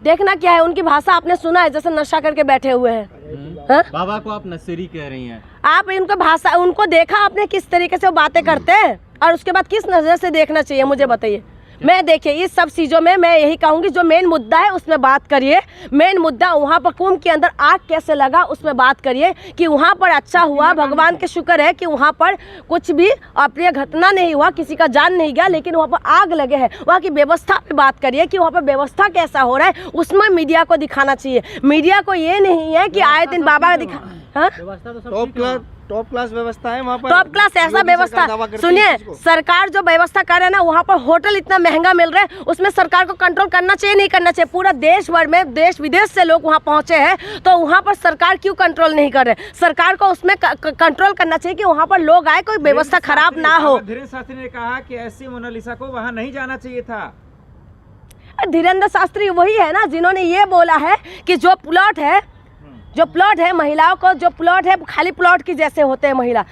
देखना क्या है, उनकी भाषा आपने सुना है, जैसे नशा करके बैठे हुए हैं। बाबा को आप नशेड़ी कह रही हैं। आप इनको भाषा, उनको देखा आपने किस तरीके से वो बातें करते हैं, और उसके बाद किस नजर से देखना चाहिए मुझे बताइए। मैं देखिए इस सब चीज़ों में मैं यही कहूँगी, जो मेन मुद्दा है उसमें बात करिए। मेन मुद्दा वहाँ पर कुंभ के अंदर आग कैसे लगा उसमें बात करिए, कि वहाँ पर अच्छा हुआ, भगवान के शुक्र है कि वहाँ पर कुछ भी अप्रिय घटना नहीं हुआ, किसी का जान नहीं गया, लेकिन वहाँ पर आग लगे है। वहाँ की व्यवस्था पे बात करिए कि वहाँ पर व्यवस्था कैसा हो रहा है, उसमें मीडिया को दिखाना चाहिए। मीडिया को ये नहीं है कि आए दिन बाबा दिखा, हाँ टॉप क्लास व्यवस्था है वहाँ पर। टॉप क्लास ऐसा व्यवस्था, सुनिए सरकार जो व्यवस्था कर रहा है ना, वहाँ पर होटल इतना महंगा मिल रहा है, उसमें सरकार को कंट्रोल करना चाहिए नहीं करना चाहिए? पूरा देश भर में देश विदेश से लोग वहाँ पहुँचे हैं, तो वहाँ पर सरकार क्यों कंट्रोल नहीं कर रहे? सरकार को उसमें कंट्रोल करना चाहिए कि वहाँ पर लोग आए, कोई व्यवस्था खराब ना हो। धीरेन्द्र शास्त्री ने कहा कि ऐसी मोनालिसा को वहाँ नहीं जाना चाहिए था। धीरेन्द्र शास्त्री वही है ना जिन्होंने ये बोला है कि जो प्लॉट है महिलाओं को, जो प्लॉट है खाली प्लॉट की जैसे होते हैं महिला,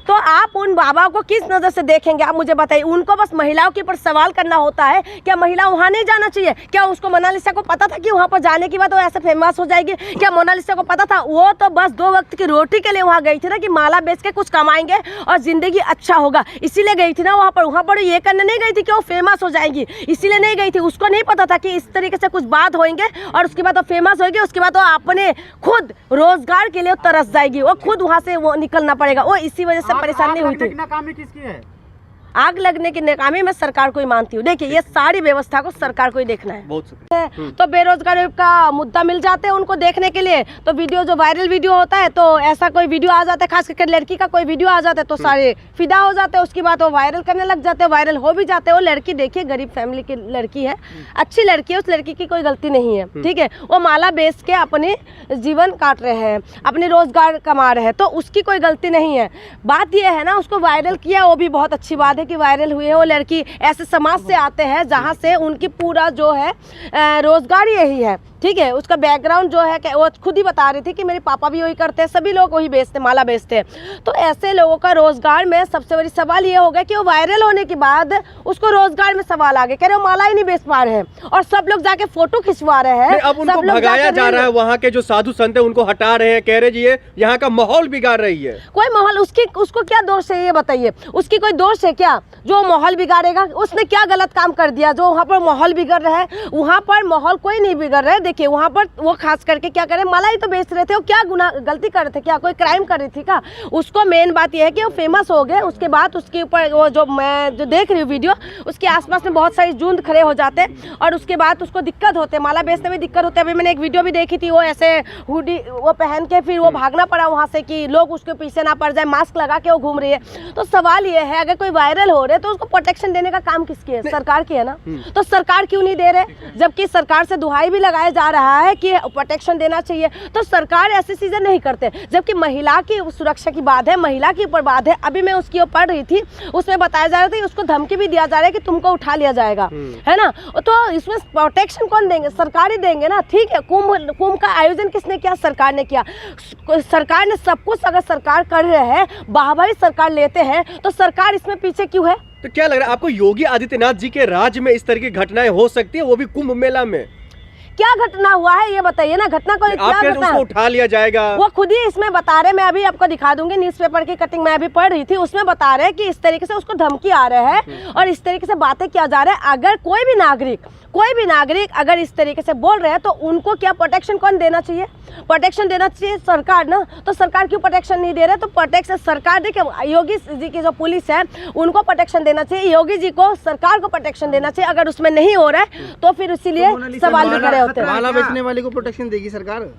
तो आप उन बाबा को किस नज़र से देखेंगे? आप मुझे बताइए। उनको बस महिलाओं के ऊपर सवाल करना होता है, क्या महिला वहाँ नहीं जाना चाहिए? क्या उसको मोनालिसा को पता था कि वहाँ पर जाने के बाद वो ऐसे फेमस हो जाएगी? क्या मोनालिसा को पता था? वो तो बस 2 वक्त की रोटी के लिए वहाँ गई थी ना, कि माला बेच के कुछ कमाएंगे और ज़िंदगी अच्छा होगा, इसीलिए गई थी ना वहाँ पर ये करने नहीं गई थी कि वो फेमस हो जाएगी, इसीलिए नहीं गई थी। उसको नहीं पता था कि इस तरीके से कुछ बात होंगे और उसके बाद वो फेमस होगी, उसके बाद वो अपने खुद रोजगार के लिए तरस जाएगी, वो खुद वहाँ से वो निकलना पड़ेगा। वो इसी वजह से परेशानी हुई थी। नाकामी किसकी है? आग लगने की नाकामी मैं सरकार को ही मानती हूँ। देखिए ये सारी व्यवस्था को सरकार को ही देखना है। बहुत शुक्रिया। तो बेरोजगारी का मुद्दा मिल जाते हैं उनको देखने के लिए, तो वीडियो जो वायरल वीडियो होता है, तो ऐसा कोई वीडियो आ जाता है, खास करके लड़की का कोई वीडियो आ जाता है, तो सारे फिदा हो जाते हैं। उसके बाद वो वायरल करने लग जाते हैं, वायरल हो भी जाते हैं। वो लड़की देखिए गरीब फैमिली की लड़की है, अच्छी लड़की है, उस लड़की की कोई गलती नहीं है, ठीक है। वो माला बेच के अपने जीवन काट रहे हैं, अपने रोजगार कमा रहे हैं, तो उसकी कोई गलती नहीं है। बात यह है ना, उसको वायरल किया वो भी बहुत अच्छी बात बाद है कि वायरल हुई है। वो लड़की ऐसे समाज से आते हैं जहाँ से उनकी पूरा जो है रोजगार यही है, ठीक है। उसका बैकग्राउंड जो है वो खुद ही बता रही थी कि मेरे पापा भी वही करते हैं, सभी लोग वही बेचते, माला बेचते हैं। तो ऐसे लोगों का रोजगार में सबसे बड़ी सवाल ये हो गया कि वो वायरल होने के बाद उसको रोजगार में सवाल आ गए, कह रहे वो माला ही नहीं बेच पा रहे हैं और सब लोग जाके फोटो खिंचवा रहे हैं। अब उनको भगाया जा रहा है, वहाँ के जो साधु संत है उनको हटा रहे हैं, कह रहे जी ये यहाँ का माहौल बिगाड़ रही है। कोई माहौल उसको क्या दोष है ये बताइए? उसकी कोई दोष है क्या जो माहौल बिगाड़ेगा? उसने क्या गलत काम कर दिया जो वहाँ पर माहौल बिगड़ रहा है? वहाँ पर माहौल कोई नहीं बिगड़ रहा है। देखिए वहाँ पर वो खास करके क्या करे, माला ही तो बेच रहे थे। वो क्या गलती कर रहे थे? क्या कोई क्राइम कर रही थी क्या? उसको मेन बात यह है कि वो फेमस हो गए, उसके बाद उसके ऊपर वो जो मैं जो देख रही हूँ वीडियो, उसके आसपास में बहुत सारी झुंड खड़े हो जाते हैं और उसके बाद उसको दिक्कत होते, माला बेचने में दिक्कत होती है। अभी मैंने एक वीडियो भी देखी थी, वो ऐसे हुडी वो पहन के फिर वो भागना पड़ा वहाँ से कि लोग उसके पीछे ना पड़ जाए, मास्क लगा के वो घूम रही है। तो सवाल ये है अगर कोई वायरल हो रहे तो उसको प्रोटेक्शन देने का काम किसकी है? सरकार की है ना। तो सरकार क्यों नहीं दे रहे? जबकि सरकार से दुहाई भी लगाया जा रहा है कि प्रोटेक्शन देना चाहिए, तो सरकार ऐसे चीजें नहीं करते। जबकि महिला की सुरक्षा की बात है, महिला के ऊपर बात है। अभी मैं उसकी ओर पढ़ रही थी, उसमें बताया जा रहा था कि उसको धमकी भी दिया जा रहा है कि तुमको उठा लिया जाएगा, है ना। तो इसमें प्रोटेक्शन कौन देंगे? सरकार ही देंगे ना। ठीक है, कुंभ का आयोजन किसने किया? सरकार ने किया। सरकार ने सब कुछ अगर सरकार कर रहे हैं, वाहवाही सरकार लेते हैं, तो सरकार इसमें पीछे क्यों है? तो क्या लग रहा है आपको, योगी आदित्यनाथ जी के राज्य में इस तरह की घटनाएं हो सकती है, वो भी कुंभ मेला में? क्या घटना हुआ है ये बताइए ना। घटना को क्या घटना? उसको उठा लिया जाएगा, वो खुद ही इसमें बता रहे। मैं अभी आपको दिखा दूंगी न्यूज़पेपर की कटिंग, मैं अभी पढ़ रही थी, उसमें बता रहे कि इस तरीके से उसको धमकी आ रहे हैं और इस तरीके से बातें किया जा रहा है। अगर कोई भी नागरिक अगर इस तरीके से बोल रहे हैं तो उनको क्या प्रोटेक्शन कौन देना चाहिए? प्रोटेक्शन देना चाहिए सरकार ना। तो सरकार क्यों प्रोटेक्शन नहीं दे रहे? तो प्रोटेक्शन सरकार, देखिए योगी जी की जो पुलिस है उनको प्रोटेक्शन देना चाहिए, योगी जी को, सरकार को प्रोटेक्शन देना चाहिए। अगर उसमें नहीं हो रहा है तो फिर इसीलिए सवाल भी खड़े होते हैं। माला बेचने वाले को प्रोटेक्शन देगी सरकार?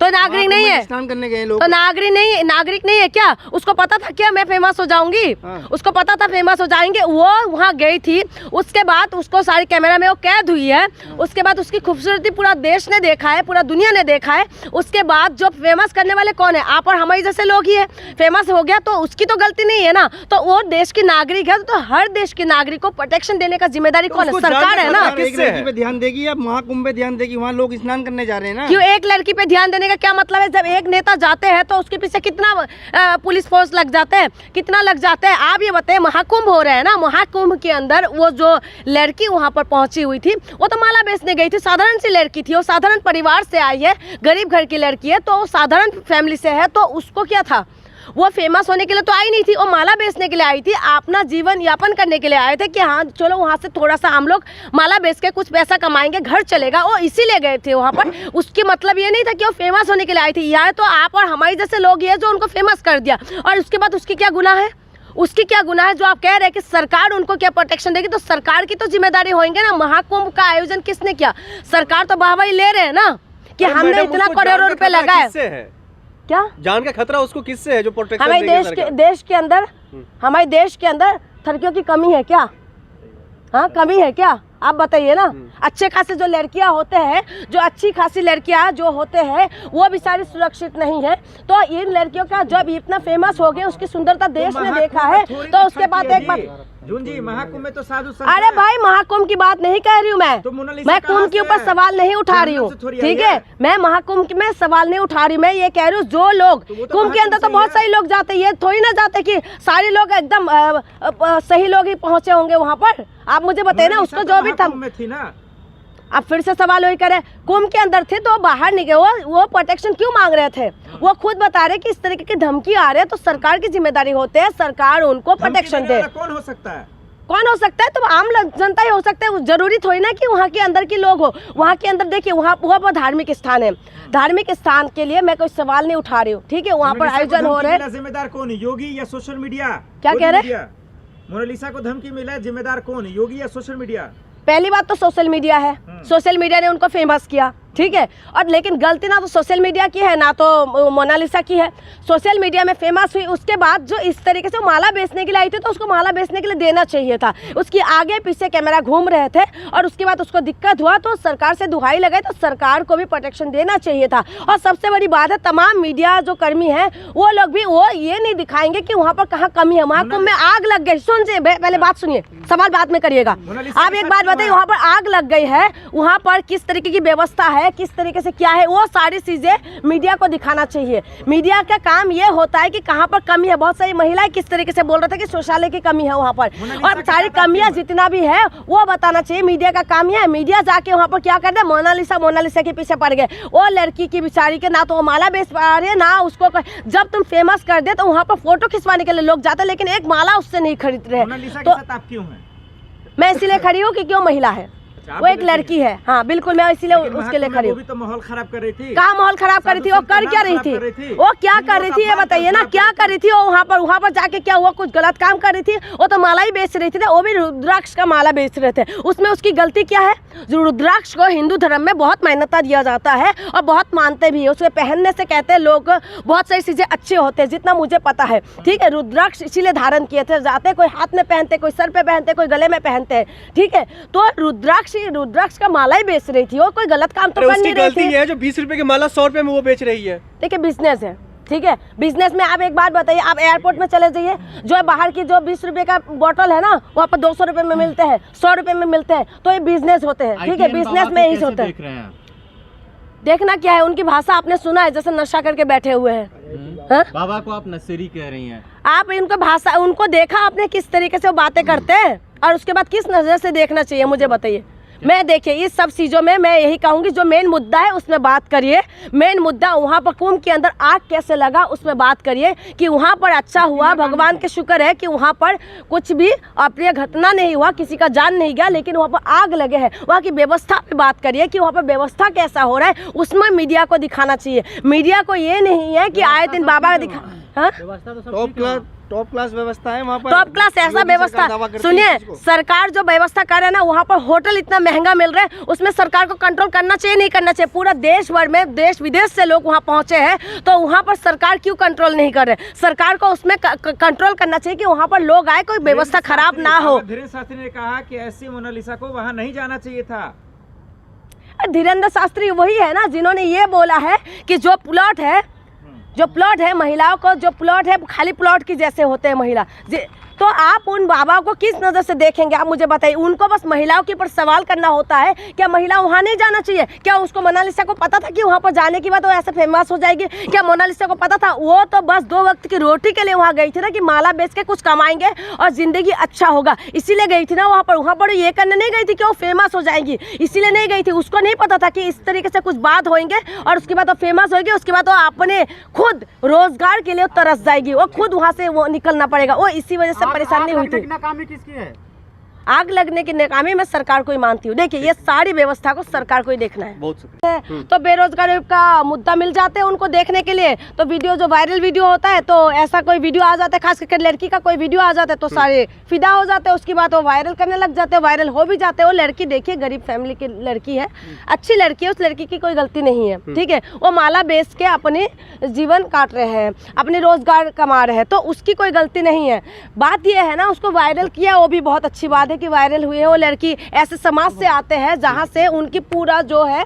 तो नागरिक नहीं है, स्नान करने गए लोग, तो नागरिक नहीं है क्या? उसको पता था क्या मैं फेमस हो जाऊंगी? उसको पता था फेमस हो जाएंगे। वो वहाँ गई थी, उसके बाद उसको सारी कैमरा में वो कैद हुई है, उसके बाद उसकी खूबसूरती पूरा देश ने देखा है, पूरा दुनिया ने देखा है। उसके बाद जो फेमस करने वाले कौन है? आप और हमारे जैसे लोग ही है। फेमस हो गया तो उसकी तो गलती नहीं है ना। तो वो देश की नागरिक है, तो हर देश के नागरिक को प्रोटेक्शन देने का जिम्मेदारी कौन है? सरकार है ना। एक लड़की पे ध्यान देगी या महाकुंभ पे ध्यान देगी? वहाँ लोग स्नान करने जा रहे हैं ना। क्यों एक लड़की पे ध्यान देने का क्या मतलब है? जब एक नेता जाते हैं तो उसके पीछे कितना पुलिस फोर्स लग जाते हैं, कितना लग जाते हैं? आप ये बताएं, महाकुंभ हो रहे हैं ना, महाकुंभ के अंदर वो जो लड़की वहां पर पहुंची हुई थी वो तो माला बेचने गई थी, साधारण सी लड़की थी। वो साधारण परिवार से आई है, गरीब घर की लड़की है, तो साधारण फैमिली से है। तो उसको क्या था? वो फेमस होने के लिए तो आई नहीं थी, वो माला बेचने के लिए आई थी, अपना जीवन यापन करने के लिए आए थे कि हाँ चलो वहाँ से थोड़ा सा हम लोग माला बेच के कुछ पैसा कमाएंगे, घर चलेगा। वो इसीलिए गए थे वहाँ पर। उसकी मतलब ये नहीं था कि वो फेमस होने के लिए आई थी। यह तो आप और हमारे जैसे लोग ही है जो उनको फेमस कर दिया। और उसके बाद उसकी क्या गुनाह है? उसकी क्या गुनाह है जो आप कह रहे हैं कि सरकार उनको क्या प्रोटेक्शन देगी? तो सरकार की तो जिम्मेदारी होंगे ना। महाकुंभ का आयोजन किसने किया? सरकार तो वाहवाही ले रहे हैं ना कि हमने इतना करोड़ों रुपए लगाए। क्या जान का खतरा उसको किससे है जो प्रोटेक्शन हमारे देश के अंदर हमारे देश के अंदर लड़कियों की कमी है क्या? हाँ, कमी है क्या? आप बताइए ना। अच्छे खासे जो लड़कियां होते हैं, जो अच्छी खासी लड़कियां जो होते हैं, वो भी सारी सुरक्षित नहीं है। तो इन लड़कियों का जब इतना फेमस हो गए, उसकी सुंदरता देश ने देखा है, तो उसके बाद एक बात जी महाकुंभ में तो साधु संत। अरे भाई, महाकुंभ की बात नहीं कह रही हूँ मैं। मैं कुंभ के ऊपर सवाल नहीं उठा रही हूँ, ठीक है। मैं महाकुंभ में सवाल नहीं उठा रही। मैं ये कह रही हूँ जो लोग कुंभ के अंदर तो बहुत सारे लोग जाते हैं, ये थोड़ी ना जाते कि सारे लोग एकदम सही लोग ही पहुंचे होंगे वहाँ पर। आप मुझे बताइए ना, उसको जो भी थी ना। अब फिर से सवाल वही करे, कुंभ के अंदर थे तो बाहर नहीं गए, वो प्रोटेक्शन क्यों मांग रहे थे? वो खुद बता रहे कि इस तरीके की धमकी आ रही है, तो सरकार की जिम्मेदारी होती है, सरकार उनको प्रोटेक्शन दे। कौन हो सकता है? कौन हो सकता है? तो आम जनता ही हो सकता है। जरूरी थोड़ी ना कि वहाँ के अंदर के लोग हो। वहाँ के अंदर देखिए, वहाँ पर धार्मिक स्थान है, धार्मिक स्थान के लिए मैं कोई सवाल नहीं उठा रही हूँ, ठीक है। वहाँ पर आयोजन हो रहे हैं, जिम्मेदार कौन है? योगी या सोशल मीडिया? क्या कह रहे हैं? मोनालिसा को धमकी मिला है, जिम्मेदार कौन है? योगी या सोशल मीडिया? पहली बात तो सोशल मीडिया है। सोशल मीडिया ने उनको फेमस किया, ठीक है। और लेकिन गलती ना तो सोशल मीडिया की है ना तो मोनालिसा की है। सोशल मीडिया में फेमस हुई उसके बाद जो इस तरीके से माला बेचने के लिए आई थी तो उसको माला बेचने के लिए देना चाहिए था। उसकी आगे पीछे कैमरा घूम रहे थे और उसके बाद उसको दिक्कत हुआ तो सरकार से दुहाई लगाई तो सरकार को भी प्रोटेक्शन देना चाहिए था। और सबसे बड़ी बात है तमाम मीडिया जो कर्मी हैं वो लोग भी वो ये नहीं दिखाएंगे कि वहाँ पर कहाँ कमी है। महाकुंभ में आग लग गई, सुनिए पहले बात सुनिए, सवाल बाद में करिएगा। आप एक बात बताइए, वहाँ पर आग लग गई है, वहाँ पर किस तरीके की व्यवस्था है, किस तरीके से क्या है, वो सारी चीजें मीडिया को दिखाना चाहिए। मीडिया का काम ये होता है कि कहाँ पर कमी है। बहुत सारी महिलाएं किस तरीके से बोल रहे थे कि शौचालय की कमी है वहाँ पर, और सारी कमियां जितना भी है वो बताना चाहिए। मीडिया का काम है, मीडिया जाके वहाँ पर क्या कर रहे हैं, मोनालिसा के पीछे पड़ गए। वो लड़की की बेचारी के ना तो वो माला बेच पा रहे ना उसको, जब तुम फेमस कर दे तो वहाँ पर फोटो खिंचवाने के लिए लोग जाते हैं लेकिन एक माला उससे नहीं खरीद रहे। मोनालिसा के साथ आप क्यों हैं? मैं इसीलिए खड़ी हूँ कि क्यों महिला है, वो एक लड़की है। हाँ बिल्कुल, मैं इसीलिए उसके लिए खड़ी हूँ। तो माहौल खराब कर रही थी। कहाँ माहौल खराब कर रही थी? वो कर क्या रही थी? वो क्या कर रही थी ये बताइए ना, क्या कर रही थी वो? वहाँ पर जाके क्या हुआ? कुछ गलत काम कर रही थी? वो तो माला ही बेच रही थी, वो भी रुद्राक्ष का माला बेच रहे थे। उसमें उसकी गलती क्या है? जो रुद्राक्ष को हिंदू धर्म में बहुत मान्यता दिया जाता है और बहुत मानते भी है। उसे पहनने से कहते हैं लोग बहुत सारी चीजें अच्छे होते हैं, जितना मुझे पता है। ठीक है, रुद्राक्ष इसीलिए धारण किए थे जाते, कोई हाथ में पहनते, कोई सर पे पहनते, कोई गले में पहनते हैं। ठीक है, तो रुद्राक्ष का माला ही बेच रही थी, और कोई गलत काम तो कर नहीं रही थी। है जो 20 रुपए की माला 100 रुपए में वो बेच रही है। देखिए बिजनेस है, ठीक है। बिजनेस में आप एक बात बताइए, आप एयरपोर्ट में चले जाइए, जो बाहर की जो 20 रुपए का बोतल है ना वहाँ पर 200 रुपए में मिलते हैं, 100 रुपए में मिलते हैं। तो ये बिजनेस होते हैं, ठीक है, बिजनेस में ही होते हैं। देखना क्या है, उनकी भाषा आपने सुना है, जैसे नशा करके बैठे हुए हैं। बाबा को आप नशेड़ी कह रही हैं। आप इनको भाषा, उनको देखा आपने किस तरीके से वो बातें करते हैं, और उसके बाद किस नजर से देखना चाहिए मुझे बताइए। मैं देखिए इस सब चीज़ों में मैं यही कहूँगी, जो मेन मुद्दा है उसमें बात करिए। मेन मुद्दा वहाँ पर कुंभ के अंदर आग कैसे लगा उसमें बात करिए, कि वहाँ पर अच्छा हुआ, भगवान के शुक्र है कि वहाँ पर कुछ भी अप्रिय घटना नहीं हुआ, किसी का जान नहीं गया, लेकिन वहाँ पर आग लगे है। वहाँ की व्यवस्था पे बात करिए कि वहाँ पर व्यवस्था कैसा हो रहा है, उसमें मीडिया को दिखाना चाहिए। मीडिया को ये नहीं है कि आए दिन बाबा दिखा, हाँ टॉप क्लास व्यवस्था है वहाँ पर। टॉप क्लास ऐसा व्यवस्था, सुनिए सरकार जो व्यवस्था कर रहा है ना, वहाँ पर होटल इतना महंगा मिल रहा है, उसमें सरकार को कंट्रोल करना चाहिए, नहीं करना चाहिए? पूरा देश भर में देश विदेश से लोग वहाँ पहुँचे हैं, तो वहाँ पर सरकार क्यों कंट्रोल नहीं कर रहे? सरकार को उसमें कंट्रोल करना चाहिए कि वहाँ पर लोग आए, कोई व्यवस्था खराब ना हो। धीरेन्द्र शास्त्री ने कहा कि ऐसी मोनालिसा को वहाँ नहीं जाना चाहिए था। धीरेन्द्र शास्त्री वही है ना जिन्होंने ये बोला है कि जो प्लॉट है महिलाओं को, जो प्लॉट है खाली प्लॉट की जैसे होते हैं महिला। तो आप उन बाबा को किस नज़र से देखेंगे आप मुझे बताइए? उनको बस महिलाओं के ऊपर सवाल करना होता है, क्या महिला वहाँ नहीं जाना चाहिए? क्या उसको मोनालिसा को पता था कि वहाँ पर जाने के बाद वो ऐसे फेमस हो जाएगी? क्या मोनालिसा को पता था? वो तो बस 2 वक्त की रोटी के लिए वहाँ गई थी ना, कि माला बेच के कुछ कमाएंगे और ज़िंदगी अच्छा होगा, इसीलिए गई थी ना वहाँ पर ये करने नहीं गई थी कि वो फेमस हो जाएंगी, इसीलिए नहीं गई थी। उसको नहीं पता था कि इस तरीके से कुछ बात होंगे और उसके बाद वो फेमस होगी, उसके बाद वो अपने खुद रोजगार के लिए तरस जाएगी, वो खुद वहाँ से वो निकलना पड़ेगा। वो इसी वजह से परेशानी हुई थी। नाकामी किसकी है? आग लगने की नाकामी मैं सरकार को ही मानती हूँ। देखिए ये सारी व्यवस्था को सरकार को ही देखना है। बहुत शुक्रिया। तो बेरोजगारी का मुद्दा मिल जाते हैं उनको देखने के लिए, तो वीडियो जो वायरल वीडियो होता है, तो ऐसा कोई वीडियो आ जाता है, खास करके लड़की का कोई वीडियो आ जाता है तो सारे फिदा हो जाते हैं, उसकी बात वो वायरल करने लग जाते हैं, वायरल हो भी जाते हैं। वो लड़की देखिए गरीब फैमिली की लड़की है, अच्छी लड़की है, उस लड़की की कोई गलती नहीं है, ठीक है। वो माला बेच के अपने जीवन काट रहे हैं, अपने रोजगार कमा रहे हैं, तो उसकी कोई गलती नहीं है। बात ये है ना, उसको वायरल किया वो भी बहुत अच्छी बात है कि वायरल हुई है। वो लड़की ऐसे समाज से आते हैं जहाँ से उनकी पूरा जो है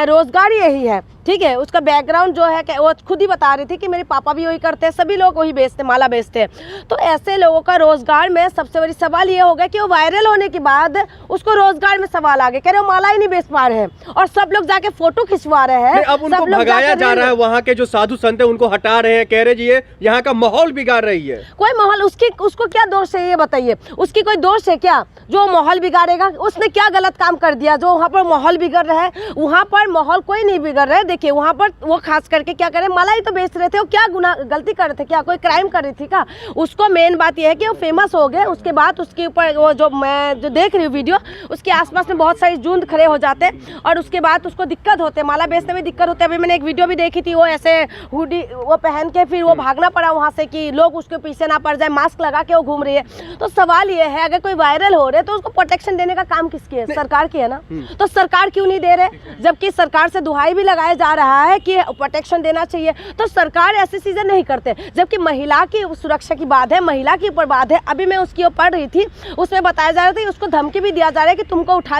रोजगार यही है, ठीक है। उसका बैकग्राउंड जो है वो खुद ही बता रही थी कि मेरे पापा भी वही करते हैं, सभी लोग वही बेचते, माला बेचते हैं। तो ऐसे लोगों का रोजगार में सबसे बड़ी सवाल ये होगा कि वो वायरल होने के बाद उसको रोजगार में सवाल आ गए, कह रहे वो माला ही नहीं बेच पा रहे हैं, और सब लोग जाके फोटो खिंचवा रहे हैं। अब उनको भगाया जा रहा है, वहाँ के जो साधु संत है उनको हटा रहे हैं, कह रहे जी ये यहाँ का माहौल बिगाड़ रही है। कोई माहौल उसको क्या दोष है ये बताइए? उसकी कोई दोष है क्या जो माहौल बिगाड़ेगा? उसने क्या गलत काम कर दिया जो वहाँ पर माहौल बिगड़ रहा है? वहाँ पर माहौल कोई नहीं बिगड़ रहा है। देखिए वहाँ पर वो खास करके क्या करे, मलाई तो बेच रहे थे, वो क्या गलती कर रहे थे, क्या कोई क्राइम कर रही थी क्या? उसको मेन बात यह है कि वो फेमस हो गए, उसके बाद उसके ऊपर वो जो मैं जो देख रही हूँ वीडियो, उसके आसपास में बहुत सारी जूंद खड़े हो जाते हैं और उसके बाद उसको दिक्कत होते, माला बेचने में दिक्कत होती है। अभी मैंने एक वीडियो भी देखी थी, वो ऐसे हुडी वो पहन के फिर वो भागना पड़ा वहाँ से कि लोग उसके पीछे ना पड़ जाए, मास्क लगा के वो घूम रही है। तो सवाल ये है, अगर कोई वायरल हो रहे तो उसको प्रोटेक्शन देने का काम किसकी है? सरकार की है ना। तो सरकार क्यों नहीं दे रहे, जबकि सरकार से दुहाई भी लगाया जा रहा है कि प्रोटेक्शन देना चाहिए। तो सरकार ऐसे चीजें नहीं करते, जबकि महिला की सुरक्षा की बात है, महिला के ऊपर बात है। अभी मैं उसकी पढ़ रही थी, उसमें बताया जा रहा था कि उसको धमकी भी दिया जा रहा है कि तुमको उठा